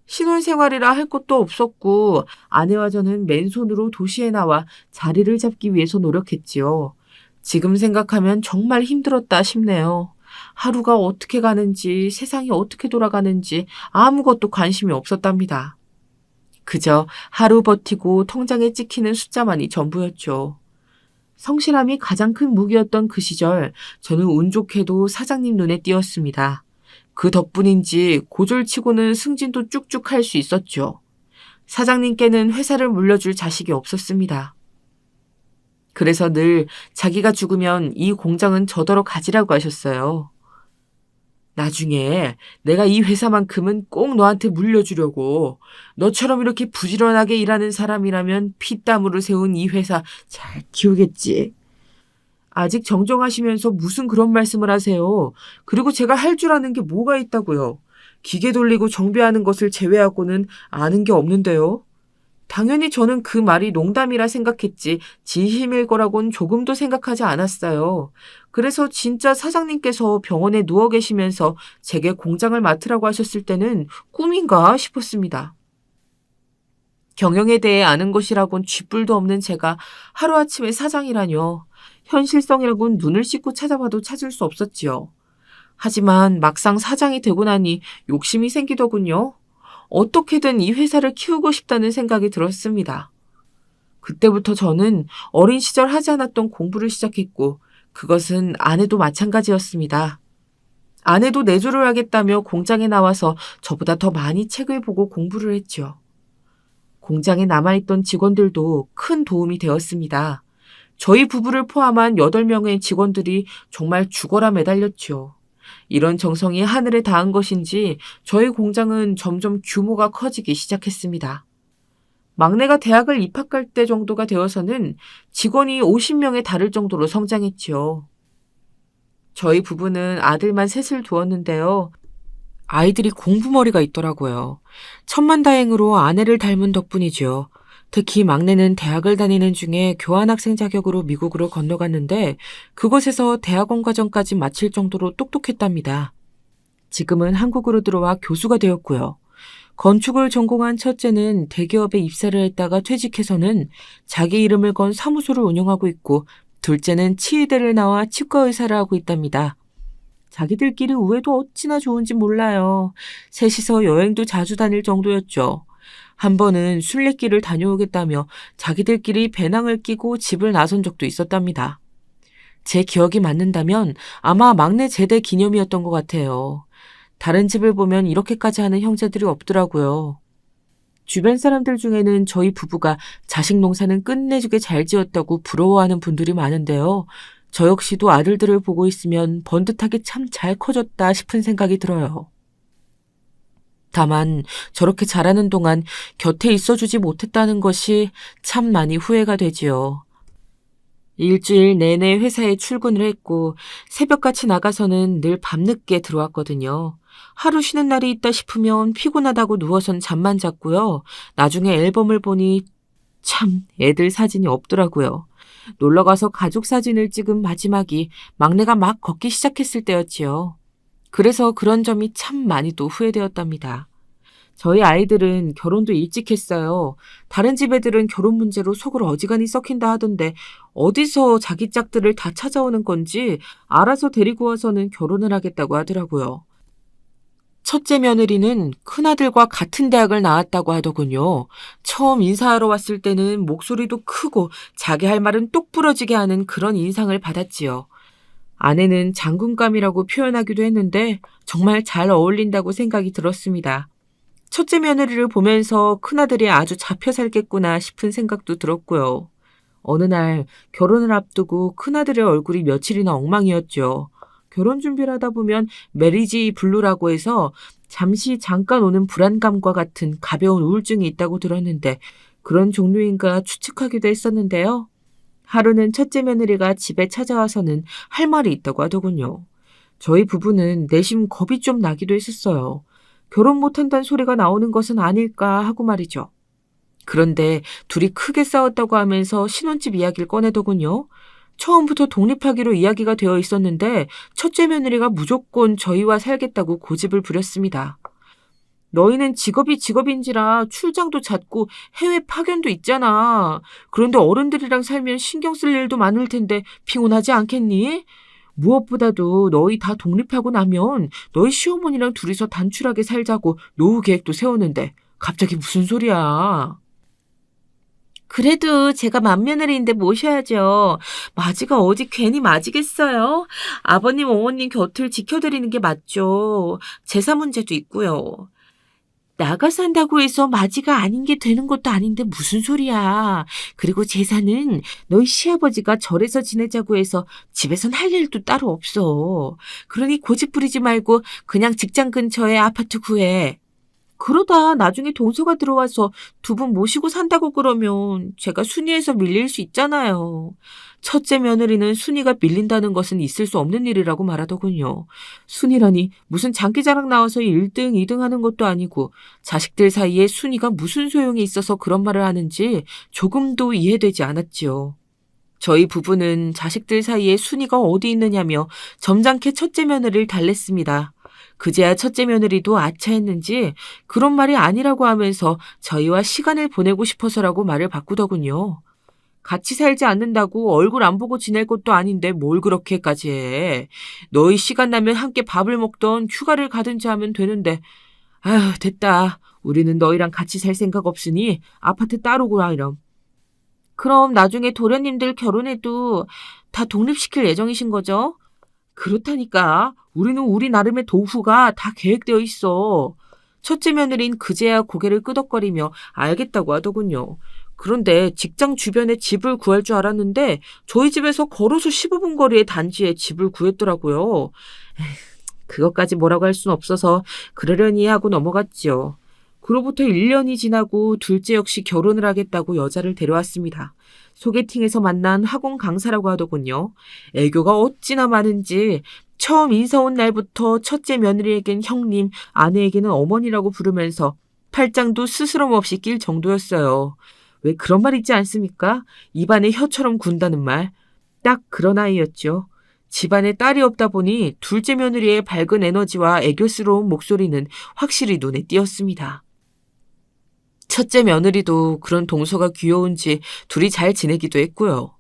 신혼생활이라 할 것도 없었고 아내와 저는 맨손으로 도시에 나와 자리를 잡기 위해서 노력했지요. 지금 생각하면 정말 힘들었다 싶네요. 하루가 어떻게 가는지 세상이 어떻게 돌아가는지 아무것도 관심이 없었답니다. 그저 하루 버티고 통장에 찍히는 숫자만이 전부였죠. 성실함이 가장 큰 무기였던 그 시절 저는 운 좋게도 사장님 눈에 띄었습니다. 그 덕분인지 고졸치고는 승진도 쭉쭉 할 수 있었죠. 사장님께는 회사를 물려줄 자식이 없었습니다. 그래서 늘 자기가 죽으면 이 공장은 저더러 가지라고 하셨어요. 나중에 내가 이 회사만큼은 꼭 너한테 물려주려고. 너처럼 이렇게 부지런하게 일하는 사람이라면 피땀으로 세운 이 회사 잘 키우겠지. 아직 정정하시면서 무슨 그런 말씀을 하세요. 그리고 제가 할 줄 아는 게 뭐가 있다고요. 기계 돌리고 정비하는 것을 제외하고는 아는 게 없는데요. 당연히 저는 그 말이 농담이라 생각했지 진심일 거라고는 조금도 생각하지 않았어요. 그래서 진짜 사장님께서 병원에 누워 계시면서 제게 공장을 맡으라고 하셨을 때는 꿈인가 싶었습니다. 경영에 대해 아는 것이라곤 쥐뿔도 없는 제가 하루아침에 사장이라뇨. 현실성이라곤 눈을 씻고 찾아봐도 찾을 수 없었지요. 하지만 막상 사장이 되고 나니 욕심이 생기더군요. 어떻게든 이 회사를 키우고 싶다는 생각이 들었습니다. 그때부터 저는 어린 시절 하지 않았던 공부를 시작했고 그것은 아내도 마찬가지였습니다. 아내도 내조를 하겠다며 공장에 나와서 저보다 더 많이 책을 보고 공부를 했죠. 공장에 남아있던 직원들도 큰 도움이 되었습니다. 저희 부부를 포함한 8명의 직원들이 정말 죽어라 매달렸죠. 이런 정성이 하늘에 닿은 것인지 저희 공장은 점점 규모가 커지기 시작했습니다. 막내가 대학을 입학할 때 정도가 되어서는 직원이 50명에 달을 정도로 성장했지요. 저희 부부는 아들만 셋을 두었는데요. 아이들이 공부머리가 있더라고요. 천만다행으로 아내를 닮은 덕분이죠. 특히 막내는 대학을 다니는 중에 교환학생 자격으로 미국으로 건너갔는데 그곳에서 대학원 과정까지 마칠 정도로 똑똑했답니다. 지금은 한국으로 들어와 교수가 되었고요. 건축을 전공한 첫째는 대기업에 입사를 했다가 퇴직해서는 자기 이름을 건 사무소를 운영하고 있고 둘째는 치의대를 나와 치과의사를 하고 있답니다. 자기들끼리 우애도 어찌나 좋은지 몰라요. 셋이서 여행도 자주 다닐 정도였죠. 한 번은 순례길을 다녀오겠다며 자기들끼리 배낭을 끼고 집을 나선 적도 있었답니다. 제 기억이 맞는다면 아마 막내 제대 기념이었던 것 같아요. 다른 집을 보면 이렇게까지 하는 형제들이 없더라고요. 주변 사람들 중에는 저희 부부가 자식 농사는 끝내주게 잘 지었다고 부러워하는 분들이 많은데요. 저 역시도 아들들을 보고 있으면 번듯하게 참 잘 커졌다 싶은 생각이 들어요. 다만 저렇게 자라는 동안 곁에 있어주지 못했다는 것이 참 많이 후회가 되지요. 일주일 내내 회사에 출근을 했고 새벽같이 나가서는 늘 밤늦게 들어왔거든요. 하루 쉬는 날이 있다 싶으면 피곤하다고 누워선 잠만 잤고요. 나중에 앨범을 보니 참 애들 사진이 없더라고요. 놀러가서 가족 사진을 찍은 마지막이 막내가 막 걷기 시작했을 때였지요. 그래서 그런 점이 참 많이 또 후회되었답니다. 저희 아이들은 결혼도 일찍 했어요. 다른 집 애들은 결혼 문제로 속을 어지간히 썩힌다 하던데 어디서 자기 짝들을 다 찾아오는 건지 알아서 데리고 와서는 결혼을 하겠다고 하더라고요. 첫째 며느리는 큰아들과 같은 대학을 나왔다고 하더군요. 처음 인사하러 왔을 때는 목소리도 크고 자기 할 말은 똑 부러지게 하는 그런 인상을 받았지요. 아내는 장군감이라고 표현하기도 했는데 정말 잘 어울린다고 생각이 들었습니다. 첫째 며느리를 보면서 큰아들이 아주 잡혀 살겠구나 싶은 생각도 들었고요. 어느 날 결혼을 앞두고 큰아들의 얼굴이 며칠이나 엉망이었죠. 결혼 준비를 하다 보면 메리지 블루라고 해서 잠깐 오는 불안감과 같은 가벼운 우울증이 있다고 들었는데 그런 종류인가 추측하기도 했었는데요. 하루는 첫째 며느리가 집에 찾아와서는 할 말이 있다고 하더군요. 저희 부부는 내심 겁이 좀 나기도 했었어요. 결혼 못한다는 소리가 나오는 것은 아닐까 하고 말이죠. 그런데 둘이 크게 싸웠다고 하면서 신혼집 이야기를 꺼내더군요. 처음부터 독립하기로 이야기가 되어 있었는데 첫째 며느리가 무조건 저희와 살겠다고 고집을 부렸습니다. 너희는 직업인지라 출장도 잦고 해외 파견도 있잖아. 그런데 어른들이랑 살면 신경 쓸 일도 많을 텐데 피곤하지 않겠니? 무엇보다도 너희 다 독립하고 나면 너희 시어머니랑 둘이서 단출하게 살자고 노후 계획도 세웠는데 갑자기 무슨 소리야. 그래도 제가 맏며느리인데 모셔야죠. 마지가 어디 괜히 맞이겠어요? 아버님, 어머님 곁을 지켜드리는 게 맞죠. 제사 문제도 있고요. 나가 산다고 해서 마지가 아닌 게 되는 것도 아닌데 무슨 소리야. 그리고 제사는 너희 시아버지가 절에서 지내자고 해서 집에선 할 일도 따로 없어. 그러니 고집 부리지 말고 그냥 직장 근처에 아파트 구해. 그러다 나중에 동서가 들어와서 두 분 모시고 산다고 그러면 제가 순위에서 밀릴 수 있잖아요. 첫째 며느리는 순위가 밀린다는 것은 있을 수 없는 일이라고 말하더군요. 순위라니 무슨 장기자랑 나와서 1등, 2등 하는 것도 아니고 자식들 사이에 순위가 무슨 소용이 있어서 그런 말을 하는지 조금도 이해되지 않았지요. 저희 부부는 자식들 사이에 순위가 어디 있느냐며 점잖게 첫째 며느리를 달랬습니다. 그제야 첫째 며느리도 아차했는지 그런 말이 아니라고 하면서 저희와 시간을 보내고 싶어서라고 말을 바꾸더군요. 같이 살지 않는다고 얼굴 안 보고 지낼 것도 아닌데 뭘 그렇게까지 해. 너희 시간 나면 함께 밥을 먹던 휴가를 가든지 하면 되는데. 아휴, 됐다. 우리는 너희랑 같이 살 생각 없으니 아파트 따로 구라 이럼. 그럼 나중에 도련님들 결혼해도 다 독립시킬 예정이신 거죠? 그렇다니까. 우리는 우리 나름의 도후가 다 계획되어 있어. 첫째 며느리는 그제야 고개를 끄덕거리며 알겠다고 하더군요. 그런데 직장 주변에 집을 구할 줄 알았는데 저희 집에서 걸어서 15분 거리의 단지에 집을 구했더라고요. 그것까지 뭐라고 할 수는 없어서 그러려니 하고 넘어갔지요. 그로부터 1년이 지나고 둘째 역시 결혼을 하겠다고 여자를 데려왔습니다. 소개팅에서 만난 학원 강사라고 하더군요. 애교가 어찌나 많은지 처음 인사 온 날부터 첫째 며느리에겐 형님, 아내에게는 어머니라고 부르면서 팔짱도 스스럼 없이 낄 정도였어요. 왜 그런 말 있지 않습니까? 입안에 혀처럼 군다는 말. 딱 그런 아이였죠. 집안에 딸이 없다 보니 둘째 며느리의 밝은 에너지와 애교스러운 목소리는 확실히 눈에 띄었습니다. 첫째 며느리도 그런 동서가 귀여운지 둘이 잘 지내기도 했고요.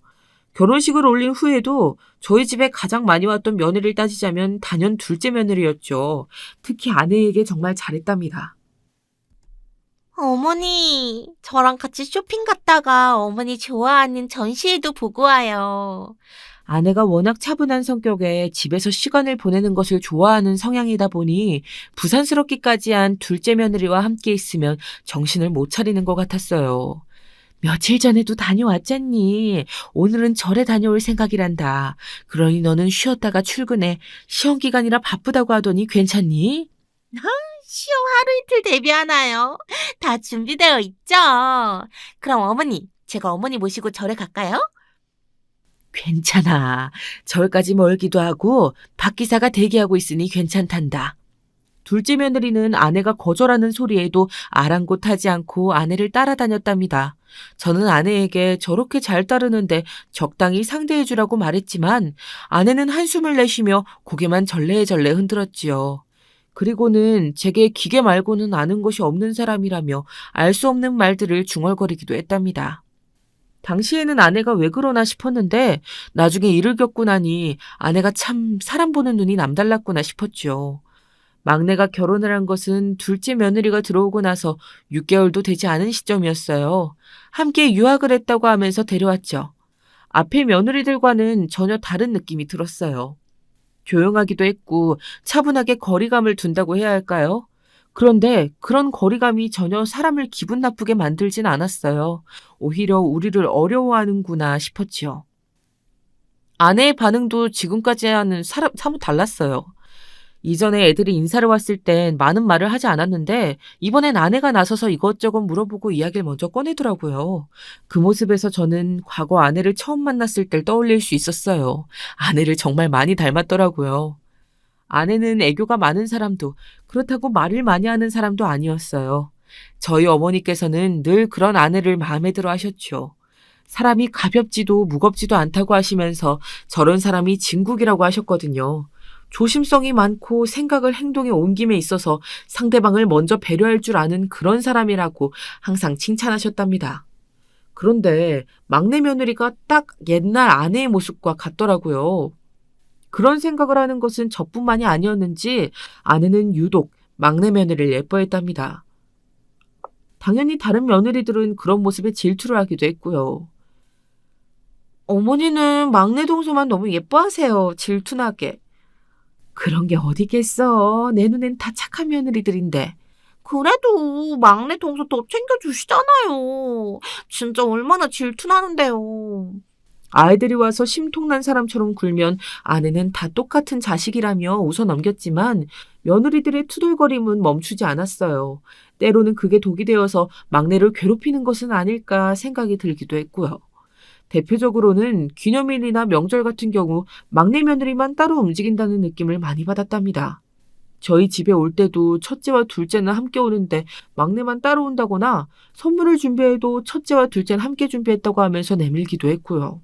결혼식을 올린 후에도 저희 집에 가장 많이 왔던 며느리를 따지자면 단연 둘째 며느리였죠. 특히 아내에게 정말 잘했답니다.
어머니, 저랑 같이 쇼핑 갔다가 어머니 좋아하는 전시회도 보고 와요.
아내가 워낙 차분한 성격에 집에서 시간을 보내는 것을 좋아하는 성향이다 보니 부산스럽기까지 한 둘째 며느리와 함께 있으면 정신을 못 차리는 것 같았어요. 며칠 전에도 다녀왔잖니. 오늘은 절에 다녀올 생각이란다. 그러니 너는 쉬었다가 출근해. 시험 기간이라 바쁘다고 하더니 괜찮니?
시험 하루 이틀 대비하나요? 다 준비되어 있죠? 그럼 어머니, 제가 어머니 모시고 절에 갈까요?
괜찮아. 절까지 멀기도 하고 박 기사가 대기하고 있으니 괜찮단다. 둘째 며느리는 아내가 거절하는 소리에도 아랑곳하지 않고 아내를 따라다녔답니다. 저는 아내에게 저렇게 잘 따르는데 적당히 상대해주라고 말했지만 아내는 한숨을 내쉬며 고개만 절레절레 흔들었지요. 그리고는 제게 기계 말고는 아는 것이 없는 사람이라며 알 수 없는 말들을 중얼거리기도 했답니다. 당시에는 아내가 왜 그러나 싶었는데 나중에 일을 겪고 나니 아내가 참 사람 보는 눈이 남달랐구나 싶었죠. 막내가 결혼을 한 것은 둘째 며느리가 들어오고 나서 6개월도 되지 않은 시점이었어요. 함께 유학을 했다고 하면서 데려왔죠. 앞에 며느리들과는 전혀 다른 느낌이 들었어요. 조용하기도 했고 차분하게 거리감을 둔다고 해야 할까요? 그런데 그런 거리감이 전혀 사람을 기분 나쁘게 만들진 않았어요. 오히려 우리를 어려워하는구나 싶었지요. 아내의 반응도 지금까지와는 사뭇 달랐어요. 이전에 애들이 인사를 왔을 땐 많은 말을 하지 않았는데 이번엔 아내가 나서서 이것저것 물어보고 이야기를 먼저 꺼내더라고요. 그 모습에서 저는 과거 아내를 처음 만났을 때 떠올릴 수 있었어요. 아내를 정말 많이 닮았더라고요. 아내는 애교가 많은 사람도 그렇다고 말을 많이 하는 사람도 아니었어요. 저희 어머니께서는 늘 그런 아내를 마음에 들어 하셨죠. 사람이 가볍지도 무겁지도 않다고 하시면서 저런 사람이 진국이라고 하셨거든요. 조심성이 많고 생각을 행동에 옮김에 있어서 상대방을 먼저 배려할 줄 아는 그런 사람이라고 항상 칭찬하셨답니다. 그런데 막내 며느리가 딱 옛날 아내의 모습과 같더라고요. 그런 생각을 하는 것은 저뿐만이 아니었는지 아내는 유독 막내 며느리를 예뻐했답니다. 당연히 다른 며느리들은 그런 모습에 질투를 하기도 했고요. 어머니는 막내 동서만 너무 예뻐하세요. 질투나게. 그런 게 어디겠어. 내 눈엔 다 착한 며느리들인데.
그래도 막내 동서 더 챙겨주시잖아요. 진짜 얼마나 질투나는데요.
아이들이 와서 심통난 사람처럼 굴면 아내는 다 똑같은 자식이라며 웃어 넘겼지만 며느리들의 투덜거림은 멈추지 않았어요. 때로는 그게 독이 되어서 막내를 괴롭히는 것은 아닐까 생각이 들기도 했고요. 대표적으로는 기념일이나 명절 같은 경우 막내 며느리만 따로 움직인다는 느낌을 많이 받았답니다. 저희 집에 올 때도 첫째와 둘째는 함께 오는데 막내만 따로 온다거나 선물을 준비해도 첫째와 둘째는 함께 준비했다고 하면서 내밀기도 했고요.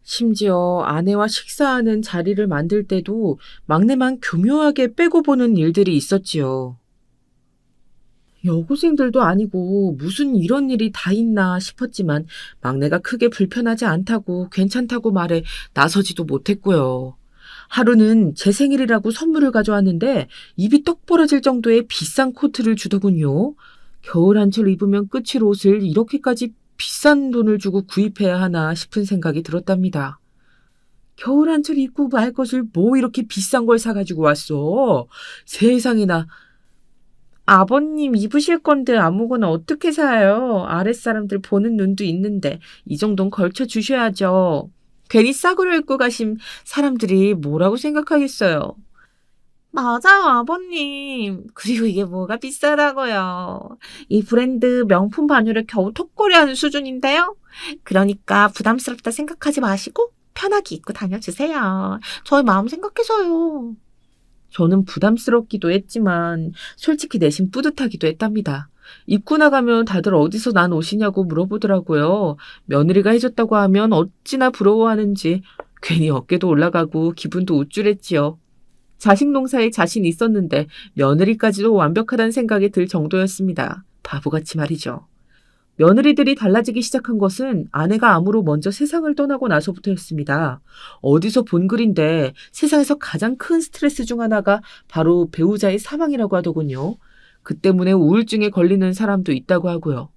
심지어 아내와 식사하는 자리를 만들 때도 막내만 교묘하게 빼고 보는 일들이 있었지요. 여고생들도 아니고 무슨 이런 일이 다 있나 싶었지만 막내가 크게 불편하지 않다고 괜찮다고 말해 나서지도 못했고요. 하루는 제 생일이라고 선물을 가져왔는데 입이 떡 벌어질 정도의 비싼 코트를 주더군요. 겨울 한철 입으면 끝일 옷을 이렇게까지 비싼 돈을 주고 구입해야 하나 싶은 생각이 들었답니다. 겨울 한철 입고 말 것을 뭐 이렇게 비싼 걸 사가지고 왔어. 세상에나. 아버님 입으실 건데 아무거나 어떻게 사요? 아랫사람들 보는 눈도 있는데 이 정도는 걸쳐 주셔야죠. 괜히 싸구려 입고 가신 사람들이 뭐라고 생각하겠어요.
맞아요, 아버님. 그리고 이게 뭐가 비싸다고요. 이 브랜드 명품 바느를 겨우 턱걸이하는 수준인데요. 그러니까 부담스럽다 생각하지 마시고 편하게 입고 다녀주세요. 저희 마음 생각해서요.
저는 부담스럽기도 했지만 솔직히 내심 뿌듯하기도 했답니다. 입고 나가면 다들 어디서 난 옷이냐고 물어보더라고요. 며느리가 해줬다고 하면 어찌나 부러워하는지 괜히 어깨도 올라가고 기분도 우쭐했지요. 자식 농사에 자신 있었는데 며느리까지도 완벽하다는 생각이 들 정도였습니다. 바보같이 말이죠. 며느리들이 달라지기 시작한 것은 아내가 암으로 먼저 세상을 떠나고 나서부터였습니다. 어디서 본 글인데 세상에서 가장 큰 스트레스 중 하나가 바로 배우자의 사망이라고 하더군요. 그 때문에 우울증에 걸리는 사람도 있다고 하고요.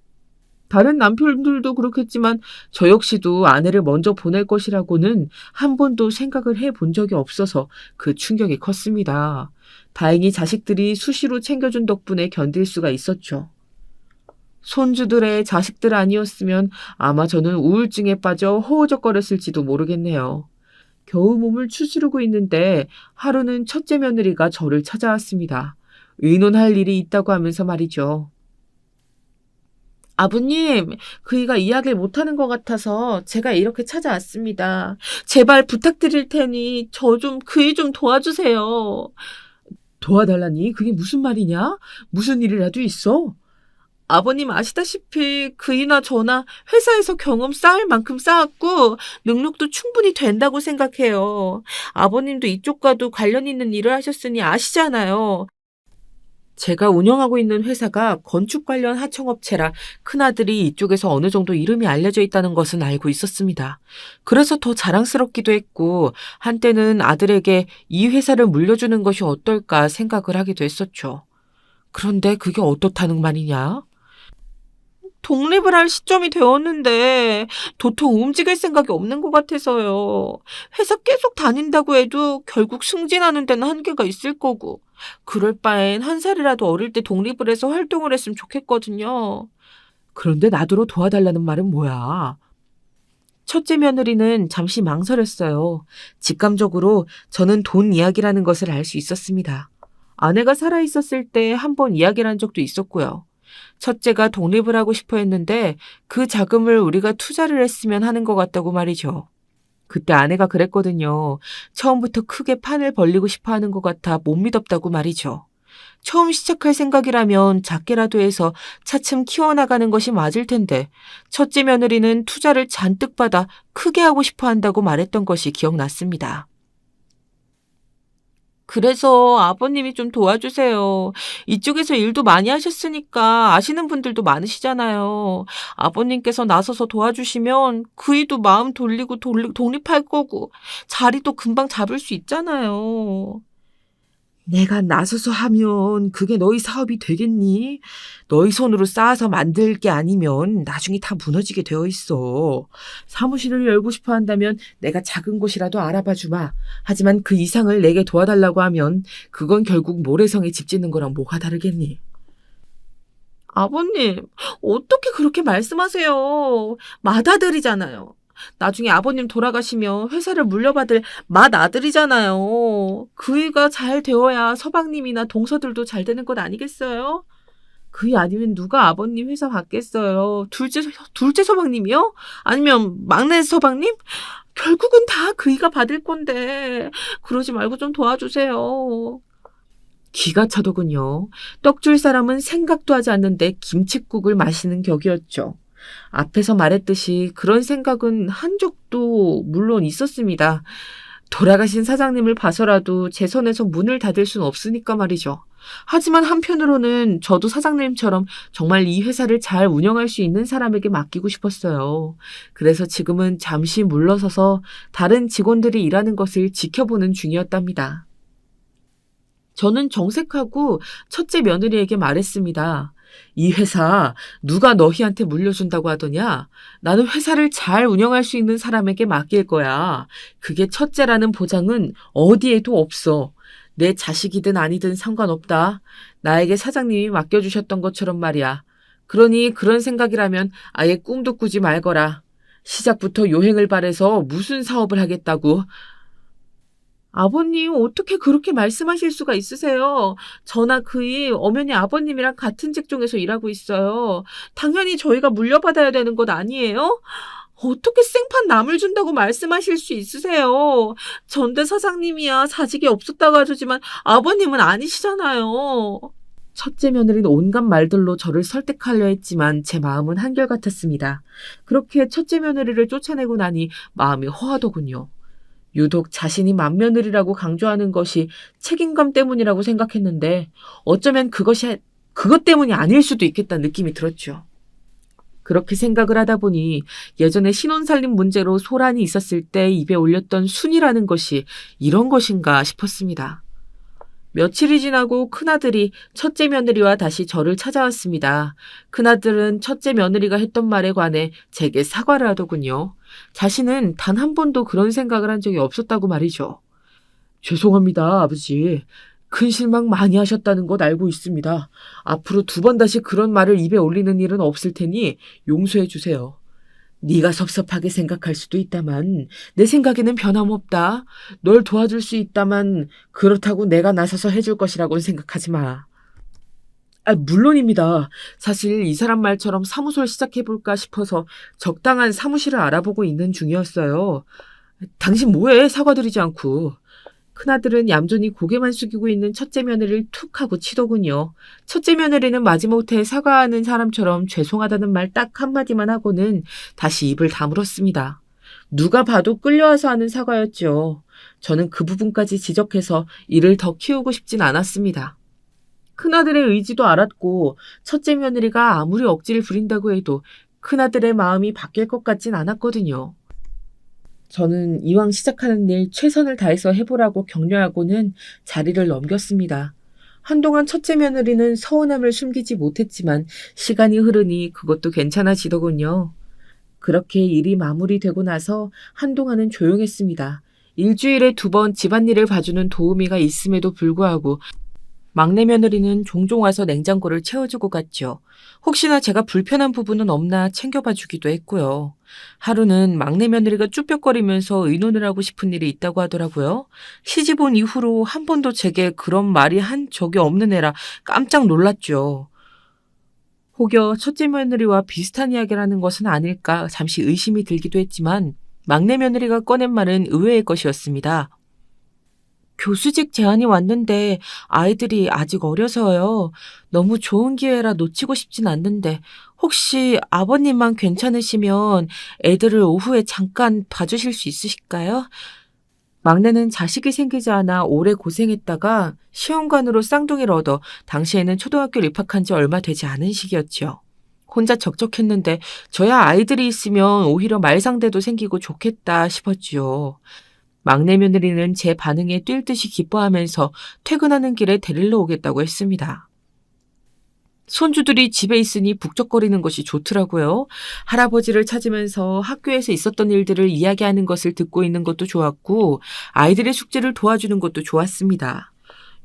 다른 남편들도 그렇겠지만 저 역시도 아내를 먼저 보낼 것이라고는 한 번도 생각을 해본 적이 없어서 그 충격이 컸습니다. 다행히 자식들이 수시로 챙겨준 덕분에 견딜 수가 있었죠. 손주들의 자식들 아니었으면 아마 저는 우울증에 빠져 허우적거렸을지도 모르겠네요. 겨우 몸을 추스르고 있는데 하루는 첫째 며느리가 저를 찾아왔습니다. 의논할 일이 있다고 하면서 말이죠. 아버님, 그이가 이야기를 못하는 것 같아서 제가 이렇게 찾아왔습니다. 제발 부탁드릴 테니 그이 좀 도와주세요. 도와달라니? 그게 무슨 말이냐? 무슨 일이라도 있어? 아버님 아시다시피 그이나 저나 회사에서 경험 쌓을 만큼 쌓았고 능력도 충분히 된다고 생각해요. 아버님도 이쪽과도 관련 있는 일을 하셨으니 아시잖아요. 제가 운영하고 있는 회사가 건축 관련 하청업체라 큰아들이 이쪽에서 어느 정도 이름이 알려져 있다는 것은 알고 있었습니다. 그래서 더 자랑스럽기도 했고 한때는 아들에게 이 회사를 물려주는 것이 어떨까 생각을 하기도 했었죠. 그런데 그게 어떻다는 말이냐? 독립을 할 시점이 되었는데 도통 움직일 생각이 없는 것 같아서요. 회사 계속 다닌다고 해도 결국 승진하는 데는 한계가 있을 거고 그럴 바엔 한 살이라도 어릴 때 독립을 해서 활동을 했으면 좋겠거든요. 그런데 나더러 도와달라는 말은 뭐야? 첫째 며느리는 잠시 망설였어요. 직감적으로 저는 돈 이야기라는 것을 알 수 있었습니다. 아내가 살아있었을 때 한 번 이야기를 한 적도 있었고요. 첫째가 독립을 하고 싶어 했는데 그 자금을 우리가 투자를 했으면 하는 것 같다고 말이죠. 그때 아내가 그랬거든요. 처음부터 크게 판을 벌리고 싶어 하는 것 같아 못 믿었다고 말이죠. 처음 시작할 생각이라면 작게라도 해서 차츰 키워나가는 것이 맞을 텐데 첫째 며느리는 투자를 잔뜩 받아 크게 하고 싶어 한다고 말했던 것이 기억났습니다. 그래서 아버님이 좀 도와주세요. 이쪽에서 일도 많이 하셨으니까 아시는 분들도 많으시잖아요. 아버님께서 나서서 도와주시면 그이도 마음 돌리고 독립할 거고 자리도 금방 잡을 수 있잖아요. 내가 나서서 하면 그게 너희 사업이 되겠니? 너희 손으로 쌓아서 만들 게 아니면 나중에 다 무너지게 되어 있어. 사무실을 열고 싶어 한다면 내가 작은 곳이라도 알아봐 주마. 하지만 그 이상을 내게 도와달라고 하면 그건 결국 모래성에 집 짓는 거랑 뭐가 다르겠니? 아버님, 어떻게 그렇게 말씀하세요? 맏아들이잖아요. 나중에 아버님 돌아가시면 회사를 물려받을 맏아들이잖아요. 그이가 잘 되어야 서방님이나 동서들도 잘 되는 것 아니겠어요? 그이 아니면 누가 아버님 회사 받겠어요? 둘째 서방님이요? 아니면 막내 서방님? 결국은 다 그이가 받을 건데 그러지 말고 좀 도와주세요. 기가 차더군요. 떡줄 사람은 생각도 하지 않는데 김칫국을 마시는 격이었죠. 앞에서 말했듯이 그런 생각은 한 적도 물론 있었습니다. 돌아가신 사장님을 봐서라도 제 손에서 문을 닫을 순 없으니까 말이죠. 하지만 한편으로는 저도 사장님처럼 정말 이 회사를 잘 운영할 수 있는 사람에게 맡기고 싶었어요. 그래서 지금은 잠시 물러서서 다른 직원들이 일하는 것을 지켜보는 중이었답니다. 저는 정색하고 첫째 며느리에게 말했습니다. 이 회사 누가 너희한테 물려준다고 하더냐? 나는 회사를 잘 운영할 수 있는 사람에게 맡길 거야. 그게 첫째라는 보장은 어디에도 없어. 내 자식이든 아니든 상관없다. 나에게 사장님이 맡겨주셨던 것처럼 말이야. 그러니 그런 생각이라면 아예 꿈도 꾸지 말거라. 시작부터 요행을 발해서 무슨 사업을 하겠다고. 아버님, 어떻게 그렇게 말씀하실 수가 있으세요? 저나 그이 엄연히 아버님이랑 같은 직종에서 일하고 있어요. 당연히 저희가 물려받아야 되는 것 아니에요? 어떻게 생판 남을 준다고 말씀하실 수 있으세요? 전대 사장님이야 사직이 없었다고 하지만 아버님은 아니시잖아요. 첫째 며느리는 온갖 말들로 저를 설득하려 했지만 제 마음은 한결같았습니다. 그렇게 첫째 며느리를 쫓아내고 나니 마음이 허하더군요. 유독 자신이 맏며느리라고 강조하는 것이 책임감 때문이라고 생각했는데 어쩌면 그것 때문이 아닐 수도 있겠다는 느낌이 들었죠. 그렇게 생각을 하다 보니 예전에 신혼살림 문제로 소란이 있었을 때 입에 올렸던 순이라는 것이 이런 것인가 싶었습니다. 며칠이 지나고 큰아들이 첫째 며느리와 다시 저를 찾아왔습니다. 큰아들은 첫째 며느리가 했던 말에 관해 제게 사과를 하더군요. 자신은 단 한 번도 그런 생각을 한 적이 없었다고 말이죠. 죄송합니다, 아버지. 큰 실망 많이 하셨다는 것 알고 있습니다. 앞으로 2번 다시 그런 말을 입에 올리는 일은 없을 테니 용서해 주세요. 네가 섭섭하게 생각할 수도 있다만 내 생각에는 변함없다. 널 도와줄 수 있다만 그렇다고 내가 나서서 해줄 것이라고는 생각하지 마. 물론입니다. 사실 이 사람 말처럼 사무소를 시작해볼까 싶어서 적당한 사무실을 알아보고 있는 중이었어요. 당신 뭐해? 사과드리지 않고. 큰아들은 얌전히 고개만 숙이고 있는 첫째 며느리를 툭 하고 치더군요. 첫째 며느리는 마지못해 사과하는 사람처럼 죄송하다는 말 딱 한마디만 하고는 다시 입을 다물었습니다. 누가 봐도 끌려와서 하는 사과였죠. 저는 그 부분까지 지적해서 일을 더 키우고 싶진 않았습니다. 큰아들의 의지도 알았고 첫째 며느리가 아무리 억지를 부린다고 해도 큰아들의 마음이 바뀔 것 같진 않았거든요. 저는 이왕 시작하는 일 최선을 다해서 해보라고 격려하고는 자리를 넘겼습니다. 한동안 첫째 며느리는 서운함을 숨기지 못했지만 시간이 흐르니 그것도 괜찮아지더군요. 그렇게 일이 마무리되고 나서 한동안은 조용했습니다. 일주일에 2번 집안일을 봐주는 도우미가 있음에도 불구하고 막내 며느리는 종종 와서 냉장고를 채워주고 갔죠. 혹시나 제가 불편한 부분은 없나 챙겨봐 주기도 했고요. 하루는 막내 며느리가 쭈뼛거리면서 의논을 하고 싶은 일이 있다고 하더라고요. 시집 온 이후로 한 번도 제게 그런 말이 한 적이 없는 애라 깜짝 놀랐죠. 혹여 첫째 며느리와 비슷한 이야기를 하는 것은 아닐까 잠시 의심이 들기도 했지만 막내 며느리가 꺼낸 말은 의외의 것이었습니다. 교수직 제안이 왔는데 아이들이 아직 어려서요. 너무 좋은 기회라 놓치고 싶진 않는데 혹시 아버님만 괜찮으시면 애들을 오후에 잠깐 봐주실 수 있으실까요? 막내는 자식이 생기지 않아 오래 고생했다가 시험관으로 쌍둥이를 얻어 당시에는 초등학교를 입학한 지 얼마 되지 않은 시기였죠. 혼자 적적했는데 저야 아이들이 있으면 오히려 말상대도 생기고 좋겠다 싶었지요. 막내 며느리는 제 반응에 뛸 듯이 기뻐하면서 퇴근하는 길에 데리러 오겠다고 했습니다. 손주들이 집에 있으니 북적거리는 것이 좋더라고요. 할아버지를 찾으면서 학교에서 있었던 일들을 이야기하는 것을 듣고 있는 것도 좋았고 아이들의 숙제를 도와주는 것도 좋았습니다.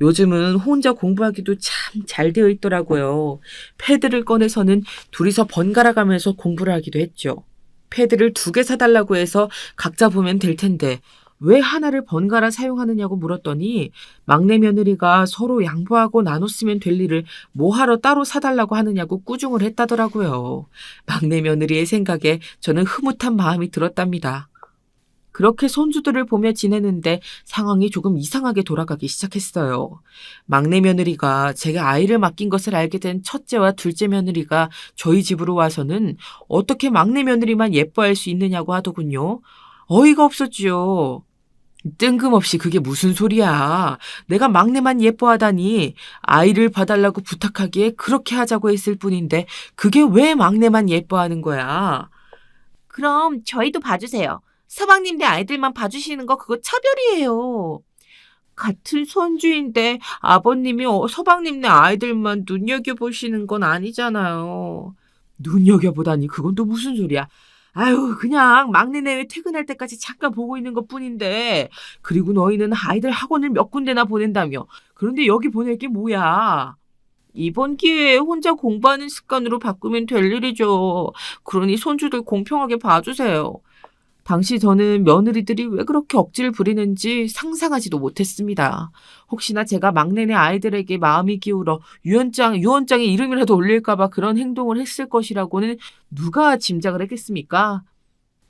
요즘은 혼자 공부하기도 참 잘 되어 있더라고요. 패드를 꺼내서는 둘이서 번갈아 가면서 공부를 하기도 했죠. 패드를 2개 사달라고 해서 각자 보면 될 텐데 왜 하나를 번갈아 사용하느냐고 물었더니 막내 며느리가 서로 양보하고 나눠 쓰면 될 일을 뭐하러 따로 사달라고 하느냐고 꾸중을 했다더라고요. 막내 며느리의 생각에 저는 흐뭇한 마음이 들었답니다. 그렇게 손주들을 보며 지내는데 상황이 조금 이상하게 돌아가기 시작했어요. 막내 며느리가 제가 아이를 맡긴 것을 알게 된 첫째와 둘째 며느리가 저희 집으로 와서는 어떻게 막내 며느리만 예뻐할 수 있느냐고 하더군요. 어이가 없었지요. 뜬금없이 그게 무슨 소리야. 내가 막내만 예뻐하다니 아이를 봐달라고 부탁하기에 그렇게 하자고 했을 뿐인데 그게 왜 막내만 예뻐하는 거야.
그럼 저희도 봐주세요. 서방님네 아이들만 봐주시는 거 그거 차별이에요. 같은 손주인데 아버님이 서방님네 아이들만 눈여겨보시는 건 아니잖아요.
눈여겨보다니 그건 또 무슨 소리야. 아유 그냥 막내네 퇴근할 때까지 잠깐 보고 있는 것뿐인데 그리고 너희는 아이들 학원을 몇 군데나 보낸다며. 그런데 여기 보낼 게 뭐야.
이번 기회에 혼자 공부하는 습관으로 바꾸면 될 일이죠. 그러니 손주들 공평하게 봐주세요.
당시 저는 며느리들이 왜 그렇게 억지를 부리는지 상상하지도 못했습니다. 혹시나 제가 막내네 아이들에게 마음이 기울어 유언장에 이름이라도 올릴까봐 그런 행동을 했을 것이라고는 누가 짐작을 했겠습니까?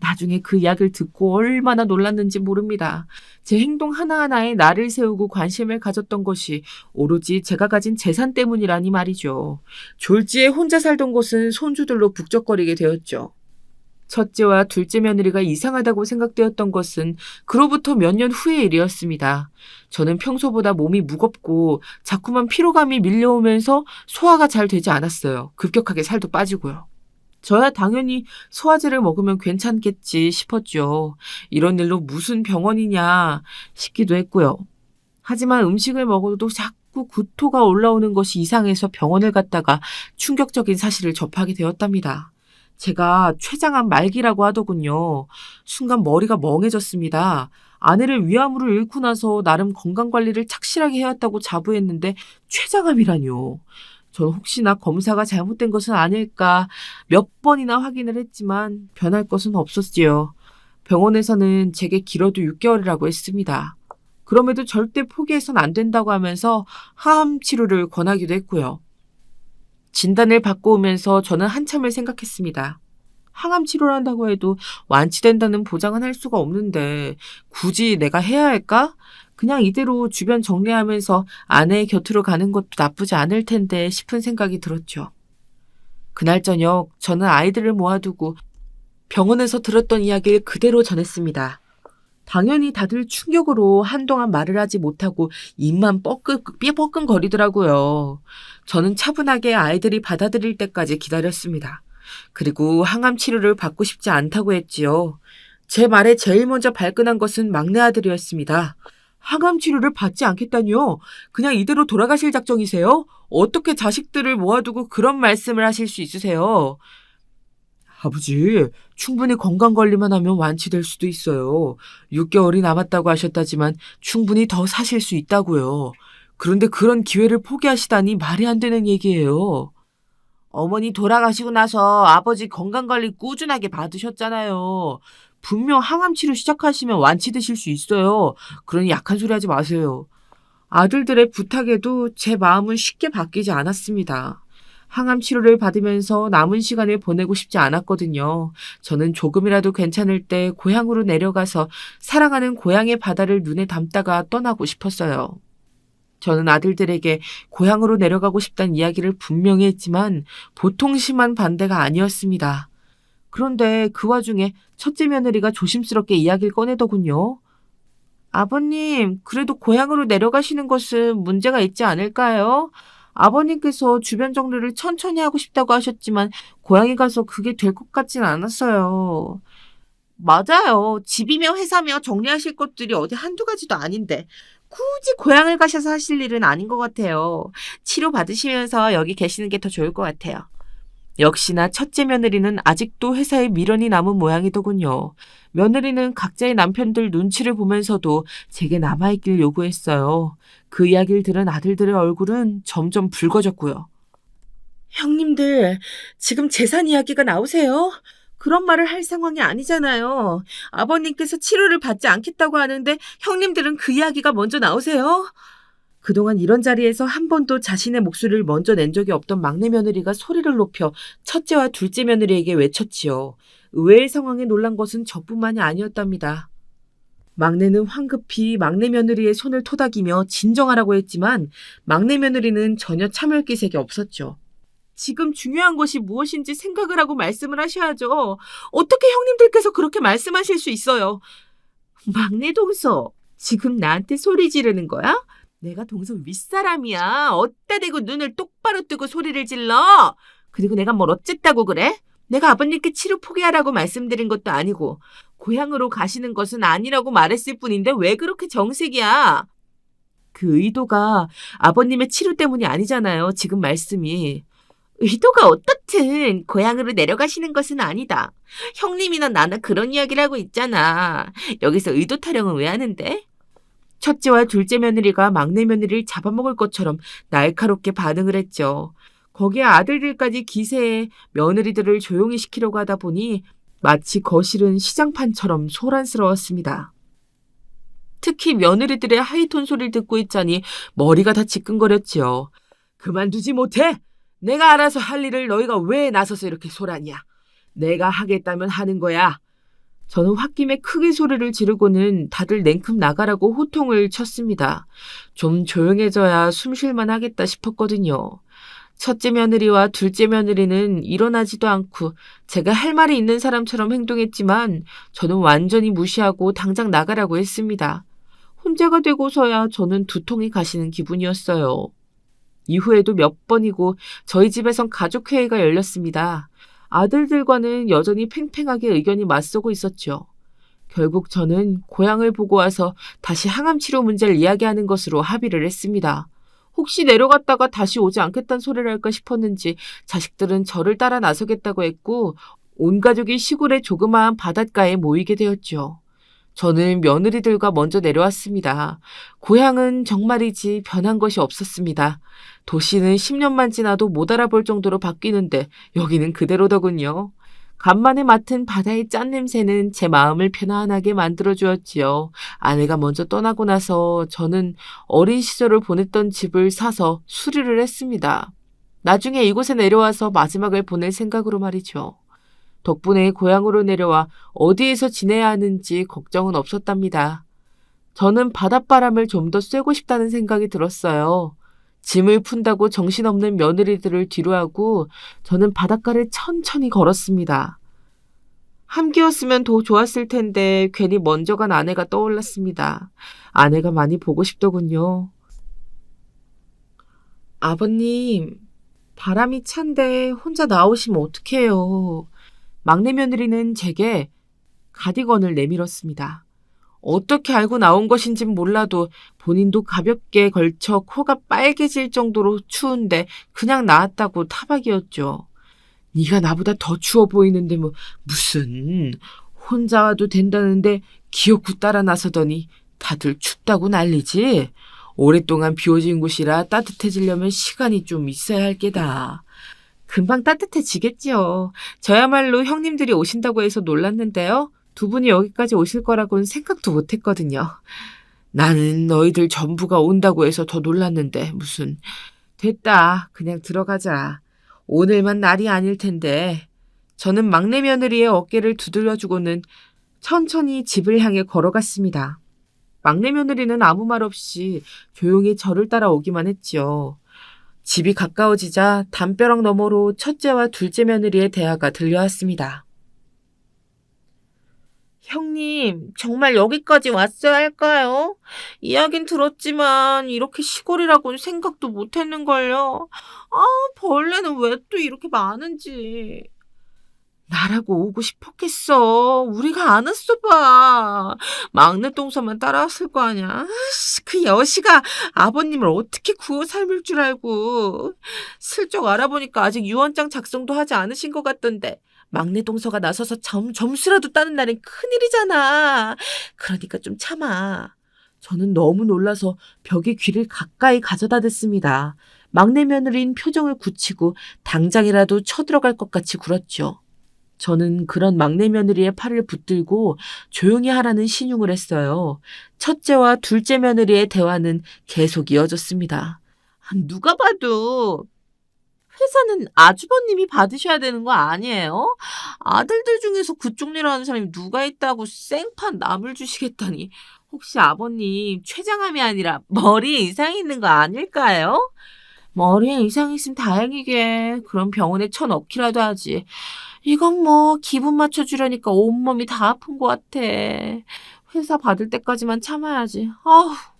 나중에 그 이야기를 듣고 얼마나 놀랐는지 모릅니다. 제 행동 하나하나에 나를 세우고 관심을 가졌던 것이 오로지 제가 가진 재산 때문이라니 말이죠. 졸지에 혼자 살던 곳은 손주들로 북적거리게 되었죠. 첫째와 둘째 며느리가 이상하다고 생각되었던 것은 그로부터 몇 년 후의 일이었습니다. 저는 평소보다 몸이 무겁고 자꾸만 피로감이 밀려오면서 소화가 잘 되지 않았어요. 급격하게 살도 빠지고요. 저야 당연히 소화제를 먹으면 괜찮겠지 싶었죠. 이런 일로 무슨 병원이냐 싶기도 했고요. 하지만 음식을 먹어도 자꾸 구토가 올라오는 것이 이상해서 병원을 갔다가 충격적인 사실을 접하게 되었답니다. 제가 췌장암 말기라고 하더군요. 순간 머리가 멍해졌습니다. 아내를 위암으로 잃고 나서 나름 건강관리를 착실하게 해왔다고 자부했는데 췌장암이라뇨. 전 혹시나 검사가 잘못된 것은 아닐까 몇 번이나 확인을 했지만 변할 것은 없었지요. 병원에서는 제게 길어도 6개월이라고 했습니다. 그럼에도 절대 포기해선 안 된다고 하면서 항암 치료를 권하기도 했고요. 진단을 받고 오면서 저는 한참을 생각했습니다. 항암 치료를 한다고 해도 완치된다는 보장은 할 수가 없는데 굳이 내가 해야 할까? 그냥 이대로 주변 정리하면서 아내의 곁으로 가는 것도 나쁘지 않을 텐데 싶은 생각이 들었죠. 그날 저녁 저는 아이들을 모아두고 병원에서 들었던 이야기를 그대로 전했습니다. 당연히 다들 충격으로 한동안 말을 하지 못하고 입만 뻐끔거리더라고요. 저는 차분하게 아이들이 받아들일 때까지 기다렸습니다. 그리고 항암 치료를 받고 싶지 않다고 했지요. 제 말에 제일 먼저 발끈한 것은 막내 아들이었습니다. 항암 치료를 받지 않겠다니요? 그냥 이대로 돌아가실 작정이세요? 어떻게 자식들을 모아두고 그런 말씀을 하실 수 있으세요? 아버지, 충분히 건강관리만 하면 완치될 수도 있어요. 6개월이 남았다고 하셨다지만 충분히 더 사실 수 있다고요. 그런데 그런 기회를 포기하시다니 말이 안 되는 얘기예요. 어머니 돌아가시고 나서 아버지 건강관리 꾸준하게 받으셨잖아요. 분명 항암치료 시작하시면 완치되실 수 있어요. 그러니 약한 소리 하지 마세요. 아들들의 부탁에도 제 마음은 쉽게 바뀌지 않았습니다. 항암 치료를 받으면서 남은 시간을 보내고 싶지 않았거든요. 저는 조금이라도 괜찮을 때 고향으로 내려가서 사랑하는 고향의 바다를 눈에 담다가 떠나고 싶었어요. 저는 아들들에게 고향으로 내려가고 싶다는 이야기를 분명히 했지만 보통 심한 반대가 아니었습니다. 그런데 그 와중에 첫째 며느리가 조심스럽게 이야기를 꺼내더군요. 아버님, 그래도 고향으로 내려가시는 것은 문제가 있지 않을까요? 아버님께서 주변 정리를 천천히 하고 싶다고 하셨지만 고향에 가서 그게 될 것 같진 않았어요. 맞아요. 집이며 회사며 정리하실 것들이 어디 한두 가지도 아닌데 굳이 고향을 가셔서 하실 일은 아닌 것 같아요. 치료 받으시면서 여기 계시는 게 더 좋을 것 같아요. 역시나 첫째 며느리는 아직도 회사에 미련이 남은 모양이더군요. 며느리는 각자의 남편들 눈치를 보면서도 제게 남아있길 요구했어요. 그 이야기를 들은 아들들의 얼굴은 점점 붉어졌고요. 형님들, 지금 재산 이야기가 나오세요? 그런 말을 할 상황이 아니잖아요. 아버님께서 치료를 받지 않겠다고 하는데 형님들은 그 이야기가 먼저 나오세요? 그동안 이런 자리에서 한 번도 자신의 목소리를 먼저 낸 적이 없던 막내 며느리가 소리를 높여 첫째와 둘째 며느리에게 외쳤지요. 의외의 상황에 놀란 것은 저뿐만이 아니었답니다. 막내는 황급히 막내 며느리의 손을 토닥이며 진정하라고 했지만 막내 며느리는 전혀 참을 기색이 없었죠. 지금 중요한 것이 무엇인지 생각을 하고 말씀을 하셔야죠. 어떻게 형님들께서 그렇게 말씀하실 수 있어요? 막내 동서, 지금 나한테 소리 지르는 거야? 내가 동서 윗사람이야. 어디다 대고 눈을 똑바로 뜨고 소리를 질러? 그리고 내가 뭘 어쨌다고 그래? 내가 아버님께 치료 포기하라고 말씀드린 것도 아니고 고향으로 가시는 것은 아니라고 말했을 뿐인데 왜 그렇게 정색이야? 그 의도가 아버님의 치료 때문이 아니잖아요. 지금 말씀이. 의도가 어떻든 고향으로 내려가시는 것은 아니다. 형님이나 나나 그런 이야기를 하고 있잖아. 여기서 의도 타령은 왜 하는데? 첫째와 둘째 며느리가 막내 며느리를 잡아먹을 것처럼 날카롭게 반응을 했죠. 거기에 아들들까지 기세에 며느리들을 조용히 시키려고 하다 보니 마치 거실은 시장판처럼 소란스러웠습니다. 특히 며느리들의 하이톤 소리를 듣고 있자니 머리가 다 지끈거렸지요. 그만두지 못해? 내가 알아서 할 일을 너희가 왜 나서서 이렇게 소란이야? 내가 하겠다면 하는 거야. 저는 홧김에 크게 소리를 지르고는 다들 냉큼 나가라고 호통을 쳤습니다. 좀 조용해져야 숨 쉴만 하겠다 싶었거든요. 첫째 며느리와 둘째 며느리는 일어나지도 않고 제가 할 말이 있는 사람처럼 행동했지만 저는 완전히 무시하고 당장 나가라고 했습니다. 혼자가 되고서야 저는 두통이 가시는 기분이었어요. 이후에도 몇 번이고 저희 집에선 가족회의가 열렸습니다. 아들들과는 여전히 팽팽하게 의견이 맞서고 있었죠. 결국 저는 고향을 보고 와서 다시 항암치료 문제를 이야기하는 것으로 합의를 했습니다. 혹시 내려갔다가 다시 오지 않겠다는 소리를 할까 싶었는지 자식들은 저를 따라 나서겠다고 했고 온 가족이 시골의 조그마한 바닷가에 모이게 되었죠. 저는 며느리들과 먼저 내려왔습니다. 고향은 정말이지 변한 것이 없었습니다. 도시는 10년만 지나도 못 알아볼 정도로 바뀌는데 여기는 그대로더군요. 간만에 맡은 바다의 짠 냄새는 제 마음을 편안하게 만들어주었지요. 아내가 먼저 떠나고 나서 저는 어린 시절을 보냈던 집을 사서 수리를 했습니다. 나중에 이곳에 내려와서 마지막을 보낼 생각으로 말이죠. 덕분에 고향으로 내려와 어디에서 지내야 하는지 걱정은 없었답니다. 저는 바닷바람을 좀 더 쐬고 싶다는 생각이 들었어요. 짐을 푼다고 정신없는 며느리들을 뒤로하고 저는 바닷가를 천천히 걸었습니다. 함께였으면 더 좋았을 텐데 괜히 먼저 간 아내가 떠올랐습니다. 아내가 많이 보고 싶더군요. 아버님, 바람이 찬데 혼자 나오시면 어떡해요. 막내 며느리는 제게 가디건을 내밀었습니다. 어떻게 알고 나온 것인진 몰라도 본인도 가볍게 걸쳐 코가 빨개질 정도로 추운데 그냥 나왔다고 타박이었죠. 네가 나보다 더 추워 보이는데 무슨 혼자 와도 된다는데 기어코 따라 나서더니 다들 춥다고 난리지. 오랫동안 비워진 곳이라 따뜻해지려면 시간이 좀 있어야 할 게다. 금방 따뜻해지겠지요. 저야말로 형님들이 오신다고 해서 놀랐는데요. 두 분이 여기까지 오실 거라고는 생각도 못했거든요. 나는 너희들 전부가 온다고 해서 더 놀랐는데 무슨. 됐다. 그냥 들어가자. 오늘만 날이 아닐 텐데. 저는 막내 며느리의 어깨를 두들려주고는 천천히 집을 향해 걸어갔습니다. 막내 며느리는 아무 말 없이 조용히 저를 따라오기만 했지요. 집이 가까워지자 담벼락 너머로 첫째와 둘째 며느리의 대화가 들려왔습니다. 형님, 정말 여기까지 왔어야 할까요? 이야긴 들었지만 이렇게 시골이라고는 생각도 못했는걸요. 벌레는 왜 또 이렇게 많은지. 나라고 오고 싶었겠어. 우리가 안 왔어 봐. 막내 동서만 따라왔을 거 아니야. 그 여시가 아버님을 어떻게 구워 삶을 줄 알고. 슬쩍 알아보니까 아직 유언장 작성도 하지 않으신 것 같던데. 막내 동서가 나서서 점수라도 따는 날엔 큰일이잖아. 그러니까 좀 참아. 저는 너무 놀라서 벽에 귀를 가까이 가져다 댔습니다. 막내 며느리는 표정을 굳히고 당장이라도 쳐들어갈 것 같이 굴었죠. 저는 그런 막내 며느리의 팔을 붙들고 조용히 하라는 신용을 했어요. 첫째와 둘째 며느리의 대화는 계속 이어졌습니다. 누가 봐도 회사는 아주버님이 받으셔야 되는 거 아니에요? 아들들 중에서 그쪽 일을 하는 사람이 누가 있다고 생판 남을 주시겠다니. 혹시 아버님 췌장암이 아니라 머리에 이상이 있는 거 아닐까요? 머리에 이상이 있으면 다행이게. 그럼 병원에 쳐넣기라도 하지. 이건 기분 맞춰주려니까 온몸이 다 아픈 것 같아. 회사 받을 때까지만 참아야지.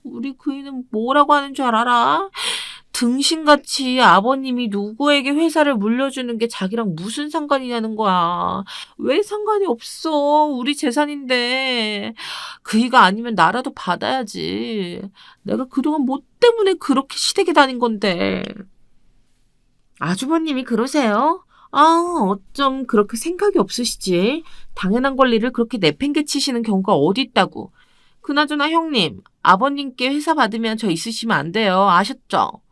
우리 그이는 뭐라고 하는 줄 알아? 등신같이 아버님이 누구에게 회사를 물려주는 게 자기랑 무슨 상관이냐는 거야. 왜 상관이 없어? 우리 재산인데. 그이가 아니면 나라도 받아야지. 내가 그동안 뭐 때문에 그렇게 시댁에 다닌 건데. 아주버님이 그러세요? 어쩜 그렇게 생각이 없으시지? 당연한 권리를 그렇게 내팽개치시는 경우가 어디 있다고. 그나저나 형님, 아버님께 회사 받으면 저 있으시면 안 돼요. 아셨죠?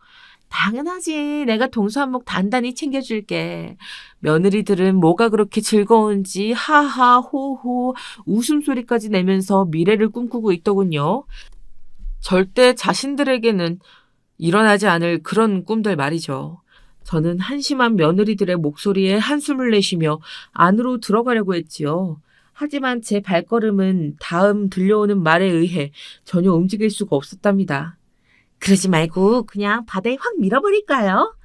당연하지. 내가 동서 한몫 단단히 챙겨줄게. 며느리들은 뭐가 그렇게 즐거운지 하하 호호 웃음소리까지 내면서 미래를 꿈꾸고 있더군요. 절대 자신들에게는 일어나지 않을 그런 꿈들 말이죠. 저는 한심한 며느리들의 목소리에 한숨을 내쉬며 안으로 들어가려고 했지요. 하지만 제 발걸음은 다음 들려오는 말에 의해 전혀 움직일 수가 없었답니다. 그러지 말고 그냥 바다에 확 밀어버릴까요?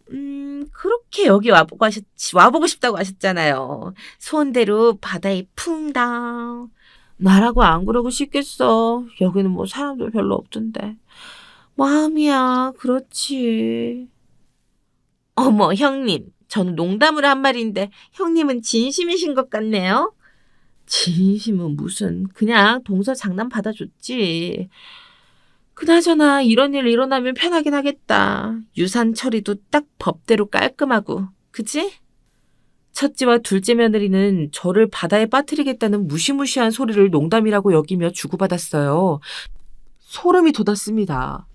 그렇게 여기 와보고 싶다고 하셨잖아요. 소원대로 바다에 풍당. 나라고 안 그러고 싶겠어. 여기는 사람들 별로 없던데. 마음이야, 그렇지. 어머, 형님. 저는 농담으로 한 말인데 형님은 진심이신 것 같네요. 진심은 무슨. 그냥 동서 장난 받아줬지. 그나저나 이런 일 일어나면 편하긴 하겠다. 유산 처리도 딱 법대로 깔끔하고. 그치? 첫째와 둘째 며느리는 저를 바다에 빠뜨리겠다는 무시무시한 소리를 농담이라고 여기며 주고받았어요. 소름이 돋았습니다.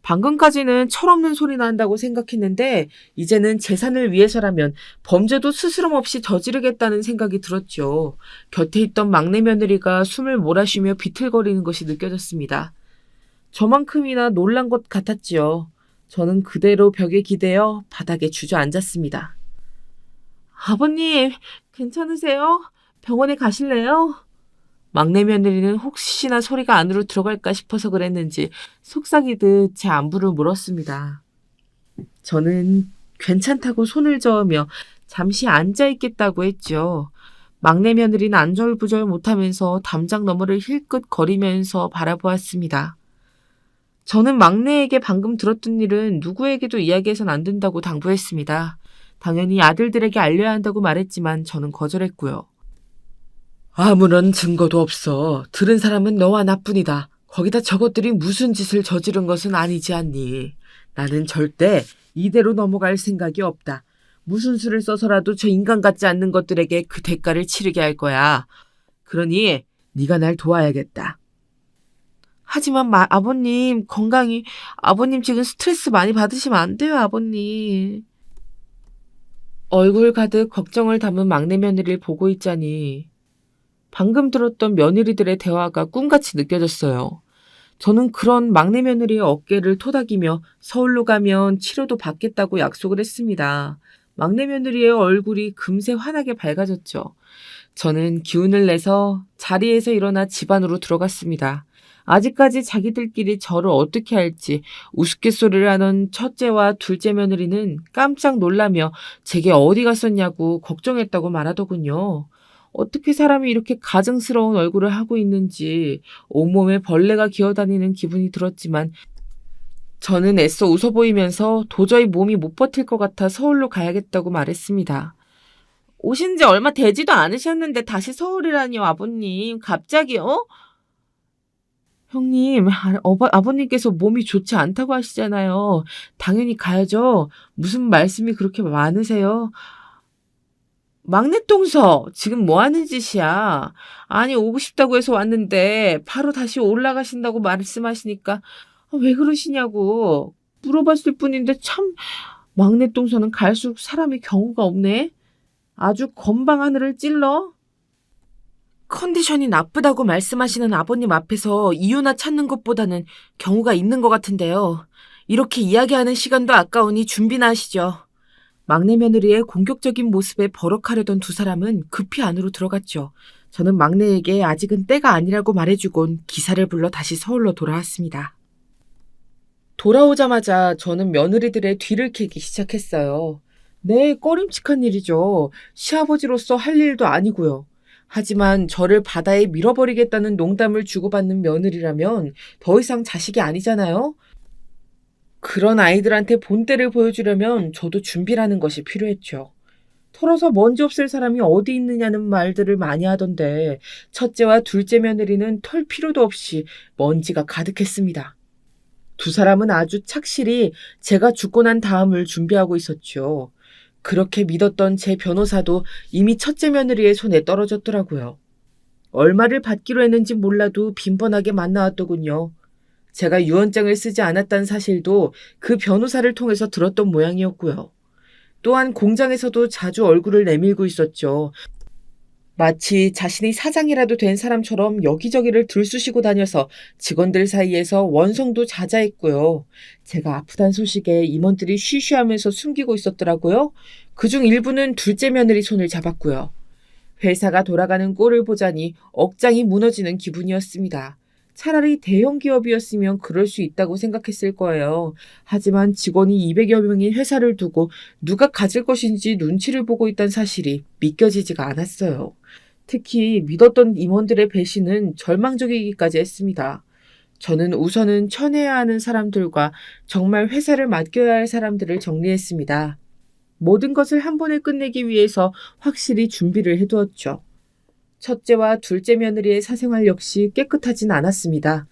방금까지는 철없는 소리나 한다고 생각했는데 이제는 재산을 위해서라면 범죄도 스스럼 없이 저지르겠다는 생각이 들었죠. 곁에 있던 막내 며느리가 숨을 몰아쉬며 비틀거리는 것이 느껴졌습니다. 저만큼이나 놀란 것 같았지요. 저는 그대로 벽에 기대어 바닥에 주저앉았습니다. 아버님, 괜찮으세요? 병원에 가실래요? 막내 며느리는 혹시나 소리가 안으로 들어갈까 싶어서 그랬는지 속삭이듯 제 안부를 물었습니다. 저는 괜찮다고 손을 저으며 잠시 앉아있겠다고 했죠. 막내 며느리는 안절부절 못하면서 담장 너머를 힐끗 거리면서 바라보았습니다. 저는 막내에게 방금 들었던 일은 누구에게도 이야기해선 안 된다고 당부했습니다. 당연히 아들들에게 알려야 한다고 말했지만 저는 거절했고요. 아무런 증거도 없어. 들은 사람은 너와 나뿐이다. 거기다 저것들이 무슨 짓을 저지른 것은 아니지 않니? 나는 절대 이대로 넘어갈 생각이 없다. 무슨 수를 써서라도 저 인간 같지 않는 것들에게 그 대가를 치르게 할 거야. 그러니 네가 날 도와야겠다. 하지만 아버님 건강이 아버님 지금 스트레스 많이 받으시면 안 돼요, 아버님. 얼굴 가득 걱정을 담은 막내 며느리를 보고 있자니 방금 들었던 며느리들의 대화가 꿈같이 느껴졌어요. 저는 그런 막내 며느리의 어깨를 토닥이며 서울로 가면 치료도 받겠다고 약속을 했습니다. 막내 며느리의 얼굴이 금세 환하게 밝아졌죠. 저는 기운을 내서 자리에서 일어나 집 안으로 들어갔습니다. 아직까지 자기들끼리 저를 어떻게 할지 우스갯소리를 하는 첫째와 둘째 며느리는 깜짝 놀라며 제게 어디 갔었냐고 걱정했다고 말하더군요. 어떻게 사람이 이렇게 가증스러운 얼굴을 하고 있는지 온몸에 벌레가 기어다니는 기분이 들었지만 저는 애써 웃어 보이면서 도저히 몸이 못 버틸 것 같아 서울로 가야겠다고 말했습니다. 오신 지 얼마 되지도 않으셨는데 다시 서울이라니요, 아버님. 갑자기, 형님, 아버님께서 몸이 좋지 않다고 하시잖아요. 당연히 가야죠. 무슨 말씀이 그렇게 많으세요? 막내 동서, 지금 뭐 하는 짓이야? 아니, 오고 싶다고 해서 왔는데 바로 다시 올라가신다고 말씀하시니까 왜 그러시냐고 물어봤을 뿐인데 참 막내 동서는 갈수록 사람이 경우가 없네. 아주 건방 하늘을 찔러. 컨디션이 나쁘다고 말씀하시는 아버님 앞에서 이유나 찾는 것보다는 경우가 있는 것 같은데요. 이렇게 이야기하는 시간도 아까우니 준비나 하시죠. 막내 며느리의 공격적인 모습에 버럭하려던 두 사람은 급히 안으로 들어갔죠. 저는 막내에게 아직은 때가 아니라고 말해주곤 기사를 불러 다시 서울로 돌아왔습니다. 돌아오자마자 저는 며느리들의 뒤를 캐기 시작했어요. 네, 꺼림칙한 일이죠. 시아버지로서 할 일도 아니고요. 하지만 저를 바다에 밀어버리겠다는 농담을 주고받는 며느리라면 더 이상 자식이 아니잖아요. 그런 아이들한테 본때를 보여주려면 저도 준비라는 것이 필요했죠. 털어서 먼지 없을 사람이 어디 있느냐는 말들을 많이 하던데 첫째와 둘째 며느리는 털 필요도 없이 먼지가 가득했습니다. 두 사람은 아주 착실히 제가 죽고 난 다음을 준비하고 있었죠. 그렇게 믿었던 제 변호사도 이미 첫째 며느리의 손에 떨어졌더라고요. 얼마를 받기로 했는지 몰라도 빈번하게 만나왔더군요. 제가 유언장을 쓰지 않았다는 사실도 그 변호사를 통해서 들었던 모양이었고요. 또한 공장에서도 자주 얼굴을 내밀고 있었죠. 마치 자신이 사장이라도 된 사람처럼 여기저기를 들쑤시고 다녀서 직원들 사이에서 원성도 자자했고요. 제가 아프단 소식에 임원들이 쉬쉬하면서 숨기고 있었더라고요. 그중 일부는 둘째 며느리 손을 잡았고요. 회사가 돌아가는 꼴을 보자니 억장이 무너지는 기분이었습니다. 차라리 대형 기업이었으면 그럴 수 있다고 생각했을 거예요. 하지만 직원이 200여 명인 회사를 두고 누가 가질 것인지 눈치를 보고 있다는 사실이 믿겨지지가 않았어요. 특히 믿었던 임원들의 배신은 절망적이기까지 했습니다. 저는 우선은 쳐내야 하는 사람들과 정말 회사를 맡겨야 할 사람들을 정리했습니다. 모든 것을 한 번에 끝내기 위해서 확실히 준비를 해두었죠. 첫째와 둘째 며느리의 사생활 역시 깨끗하진 않았습니다.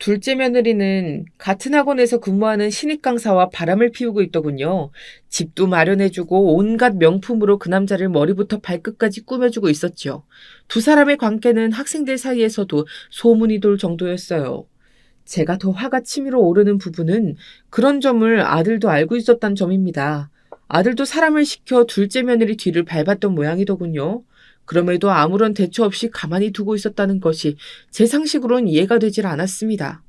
둘째 며느리는 같은 학원에서 근무하는 신입 강사와 바람을 피우고 있더군요. 집도 마련해주고 온갖 명품으로 그 남자를 머리부터 발끝까지 꾸며주고 있었죠. 두 사람의 관계는 학생들 사이에서도 소문이 돌 정도였어요. 제가 더 화가 치밀어 오르는 부분은 그런 점을 아들도 알고 있었다는 점입니다. 아들도 사람을 시켜 둘째 며느리 뒤를 밟았던 모양이더군요. 그럼에도 아무런 대처 없이 가만히 두고 있었다는 것이 제 상식으로는 이해가 되질 않았습니다.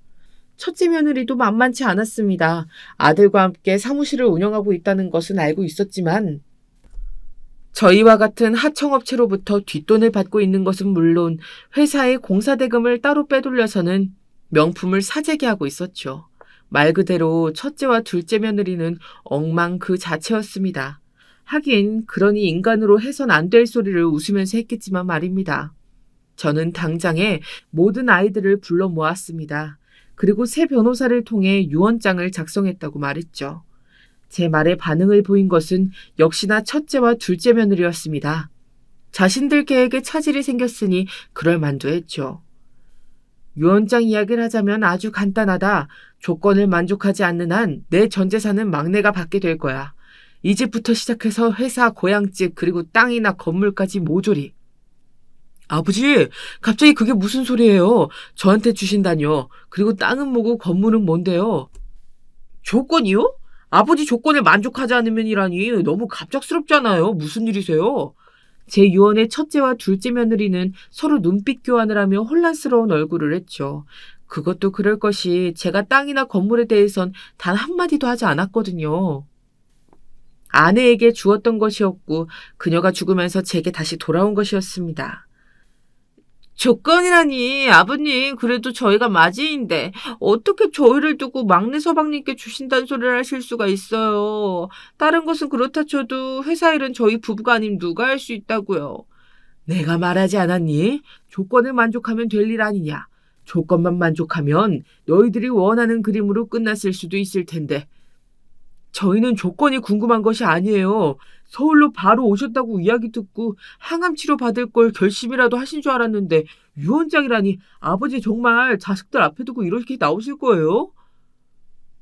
첫째 며느리도 만만치 않았습니다. 아들과 함께 사무실을 운영하고 있다는 것은 알고 있었지만 저희와 같은 하청업체로부터 뒷돈을 받고 있는 것은 물론 회사의 공사대금을 따로 빼돌려서는 명품을 사재기 하고 있었죠. 말 그대로 첫째와 둘째 며느리는 엉망 그 자체였습니다. 하긴 그러니 인간으로 해선 안 될 소리를 웃으면서 했겠지만 말입니다. 저는 당장에 모든 아이들을 불러 모았습니다. 그리고 새 변호사를 통해 유언장을 작성했다고 말했죠. 제 말에 반응을 보인 것은 역시나 첫째와 둘째 며느리였습니다. 자신들 계획에 차질이 생겼으니 그럴 만도 했죠. 유언장 이야기를 하자면 아주 간단하다. 조건을 만족하지 않는 한 내 전 재산은 막내가 받게 될 거야. 이 집부터 시작해서 회사, 고향집, 그리고 땅이나 건물까지 모조리. 아버지, 갑자기 그게 무슨 소리예요? 저한테 주신다뇨. 그리고 땅은 뭐고 건물은 뭔데요? 조건이요? 아버지 조건을 만족하지 않으면이라니 너무 갑작스럽잖아요. 무슨 일이세요? 제 유언의 첫째와 둘째 며느리는 서로 눈빛 교환을 하며 혼란스러운 얼굴을 했죠. 그것도 그럴 것이 제가 땅이나 건물에 대해선 단 한마디도 하지 않았거든요. 아내에게 주었던 것이었고 그녀가 죽으면서 제게 다시 돌아온 것이었습니다. 조건이라니 아버님 그래도 저희가 마지인데 어떻게 저희를 두고 막내 서방님께 주신다는 소리를 하실 수가 있어요. 다른 것은 그렇다 쳐도 회사 일은 저희 부부가 아님 누가 할 수 있다고요. 내가 말하지 않았니? 조건을 만족하면 될 일 아니냐. 조건만 만족하면 너희들이 원하는 그림으로 끝났을 수도 있을 텐데 저희는 조건이 궁금한 것이 아니에요. 서울로 바로 오셨다고 이야기 듣고 항암 치료 받을 걸 결심이라도 하신 줄 알았는데 유언장이라니 아버지 정말 자식들 앞에 두고 이렇게 나오실 거예요?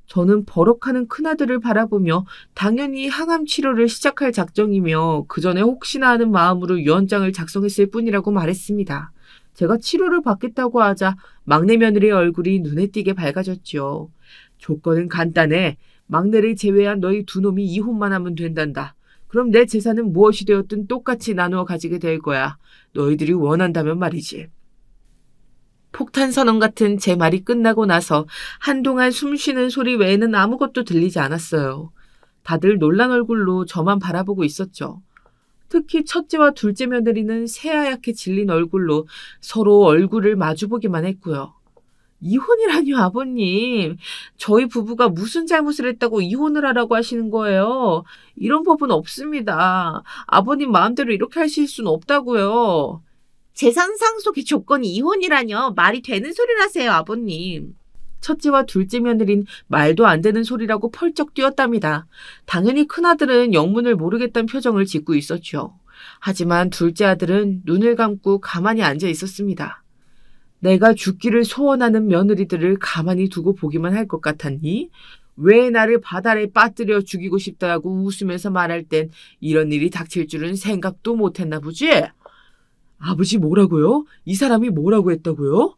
저는 버럭하는 큰아들을 바라보며 당연히 항암 치료를 시작할 작정이며 그 전에 혹시나 하는 마음으로 유언장을 작성했을 뿐이라고 말했습니다. 제가 치료를 받겠다고 하자 막내 며느리의 얼굴이 눈에 띄게 밝아졌죠. 조건은 간단해. 막내를 제외한 너희 두 놈이 이혼만 하면 된단다. 그럼 내 재산은 무엇이 되었든 똑같이 나누어 가지게 될 거야. 너희들이 원한다면 말이지. 폭탄 선언 같은 제 말이 끝나고 나서 한동안 숨 쉬는 소리 외에는 아무것도 들리지 않았어요. 다들 놀란 얼굴로 저만 바라보고 있었죠. 특히 첫째와 둘째 며느리는 새하얗게 질린 얼굴로 서로 얼굴을 마주보기만 했고요. 이혼이라뇨, 아버님. 저희 부부가 무슨 잘못을 했다고 이혼을 하라고 하시는 거예요. 이런 법은 없습니다. 아버님 마음대로 이렇게 하실 수는 없다고요.
재산 상속의 조건이 이혼이라뇨. 말이 되는 소리를 하세요, 아버님.
첫째와 둘째 며느린 말도 안 되는 소리라고 펄쩍 뛰었답니다. 당연히 큰아들은 영문을 모르겠다는 표정을 짓고 있었죠. 하지만 둘째 아들은 눈을 감고 가만히 앉아 있었습니다. 내가 죽기를 소원하는 며느리들을 가만히 두고 보기만 할 것 같았니? 왜 나를 바다에 빠뜨려 죽이고 싶다고 웃으면서 말할 땐 이런 일이 닥칠 줄은 생각도 못했나 보지? 아버지 뭐라고요? 이 사람이 뭐라고 했다고요?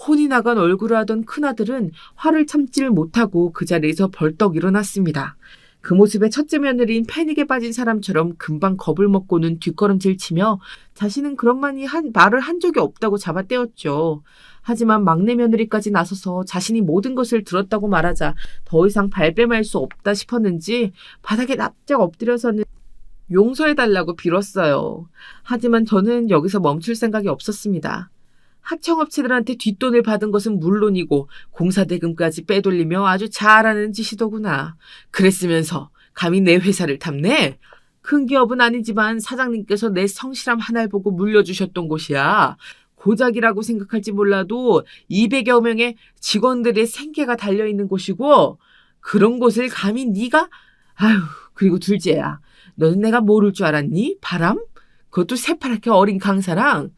혼이 나간 얼굴을 하던 큰아들은 화를 참지를 못하고 그 자리에서 벌떡 일어났습니다. 그 모습에 첫째 며느리인 패닉에 빠진 사람처럼 금방 겁을 먹고는 뒷걸음질 치며 자신은 그런 말을 한 적이 없다고 잡아떼었죠. 하지만 막내 며느리까지 나서서 자신이 모든 것을 들었다고 말하자 더 이상 발뺌할 수 없다 싶었는지 바닥에 납작 엎드려서는 용서해달라고 빌었어요. 하지만 저는 여기서 멈출 생각이 없었습니다. 하청업체들한테 뒷돈을 받은 것은 물론이고 공사대금까지 빼돌리며 아주 잘하는 짓이더구나. 그랬으면서 감히 내 회사를 탐내? 큰 기업은 아니지만 사장님께서 내 성실함 하나를 보고 물려주셨던 곳이야. 고작이라고 생각할지 몰라도 200여 명의 직원들의 생계가 달려있는 곳이고 그런 곳을 감히 네가? 아휴, 그리고 둘째야. 너는 내가 모를 줄 알았니? 바람? 그것도 새파랗게 어린 강사랑.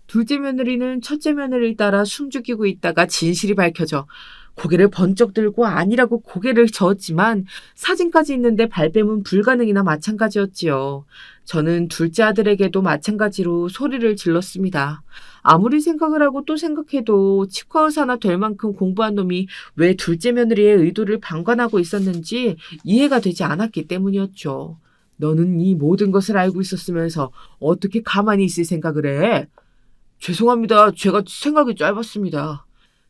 둘째 며느리는 첫째 며느리를 따라 숨죽이고 있다가 진실이 밝혀져 고개를 번쩍 들고 아니라고 고개를 저었지만 사진까지 있는데 발뺌은 불가능이나 마찬가지였지요. 저는 둘째 아들에게도 마찬가지로 소리를 질렀습니다. 아무리 생각을 하고 또 생각해도 치과 의사나 될 만큼 공부한 놈이 왜 둘째 며느리의 의도를 방관하고 있었는지 이해가 되지 않았기 때문이었죠. 너는 이 모든 것을 알고 있었으면서 어떻게 가만히 있을 생각을 해? 죄송합니다. 제가 생각이 짧았습니다.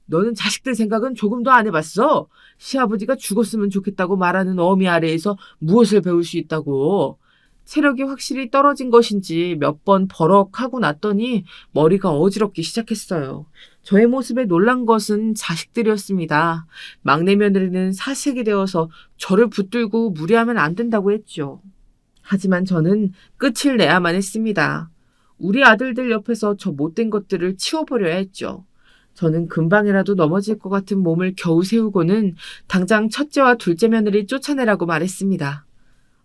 너는 자식들 생각은 조금도 안 해봤어? 시아버지가 죽었으면 좋겠다고 말하는 어미 아래에서 무엇을 배울 수 있다고? 체력이 확실히 떨어진 것인지 몇 번 버럭하고 났더니 머리가 어지럽기 시작했어요. 저의 모습에 놀란 것은 자식들이었습니다. 막내 며느리는 사색이 되어서 저를 붙들고 무리하면 안 된다고 했죠. 하지만 저는 끝을 내야만 했습니다. 우리 아들들 옆에서 저 못된 것들을 치워버려야 했죠. 저는 금방이라도 넘어질 것 같은 몸을 겨우 세우고는 당장 첫째와 둘째 며느리 쫓아내라고 말했습니다.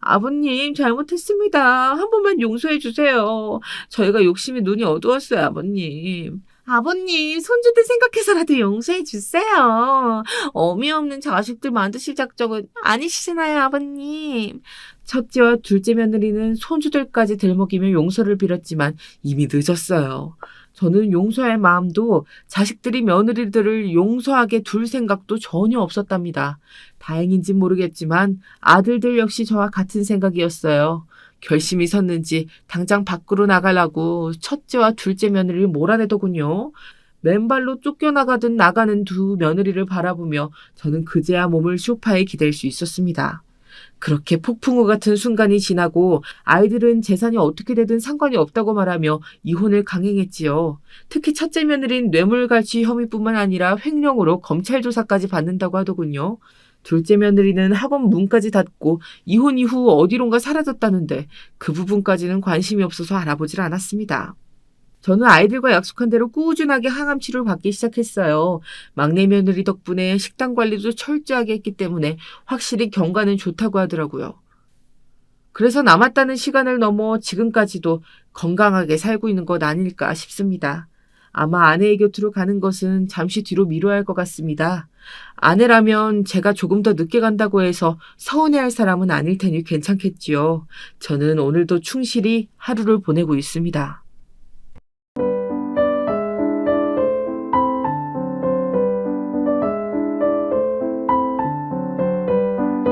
아버님, 잘못했습니다. 한 번만 용서해 주세요. 저희가 욕심이 눈이 어두웠어요, 아버님.
아버님, 손주들 생각해서라도 용서해 주세요. 어미 없는 자식들 만드실 작정은 아니시잖아요, 아버님.
첫째와 둘째 며느리는 손주들까지 들먹이며 용서를 빌었지만 이미 늦었어요. 저는 용서할 마음도 자식들이 며느리들을 용서하게 둘 생각도 전혀 없었답니다. 다행인진 모르겠지만 아들들 역시 저와 같은 생각이었어요. 결심이 섰는지 당장 밖으로 나가려고 첫째와 둘째 며느리를 몰아내더군요. 맨발로 쫓겨나가듯 나가는 두 며느리를 바라보며 저는 그제야 몸을 소파에 기댈 수 있었습니다. 그렇게 폭풍우 같은 순간이 지나고 아이들은 재산이 어떻게 되든 상관이 없다고 말하며 이혼을 강행했지요. 특히 첫째 며느리는 뇌물갈취 혐의뿐만 아니라 횡령으로 검찰 조사까지 받는다고 하더군요. 둘째 며느리는 학원 문까지 닫고 이혼 이후 어디론가 사라졌다는데 그 부분까지는 관심이 없어서 알아보질 않았습니다. 저는 아이들과 약속한 대로 꾸준하게 항암 치료를 받기 시작했어요. 막내 며느리 덕분에 식단 관리도 철저하게 했기 때문에 확실히 경과는 좋다고 하더라고요. 그래서 남았다는 시간을 넘어 지금까지도 건강하게 살고 있는 것 아닐까 싶습니다. 아마 아내의 곁으로 가는 것은 잠시 뒤로 미뤄야 할 것 같습니다. 아내라면 제가 조금 더 늦게 간다고 해서 서운해할 사람은 아닐 테니 괜찮겠지요. 저는 오늘도 충실히 하루를 보내고 있습니다.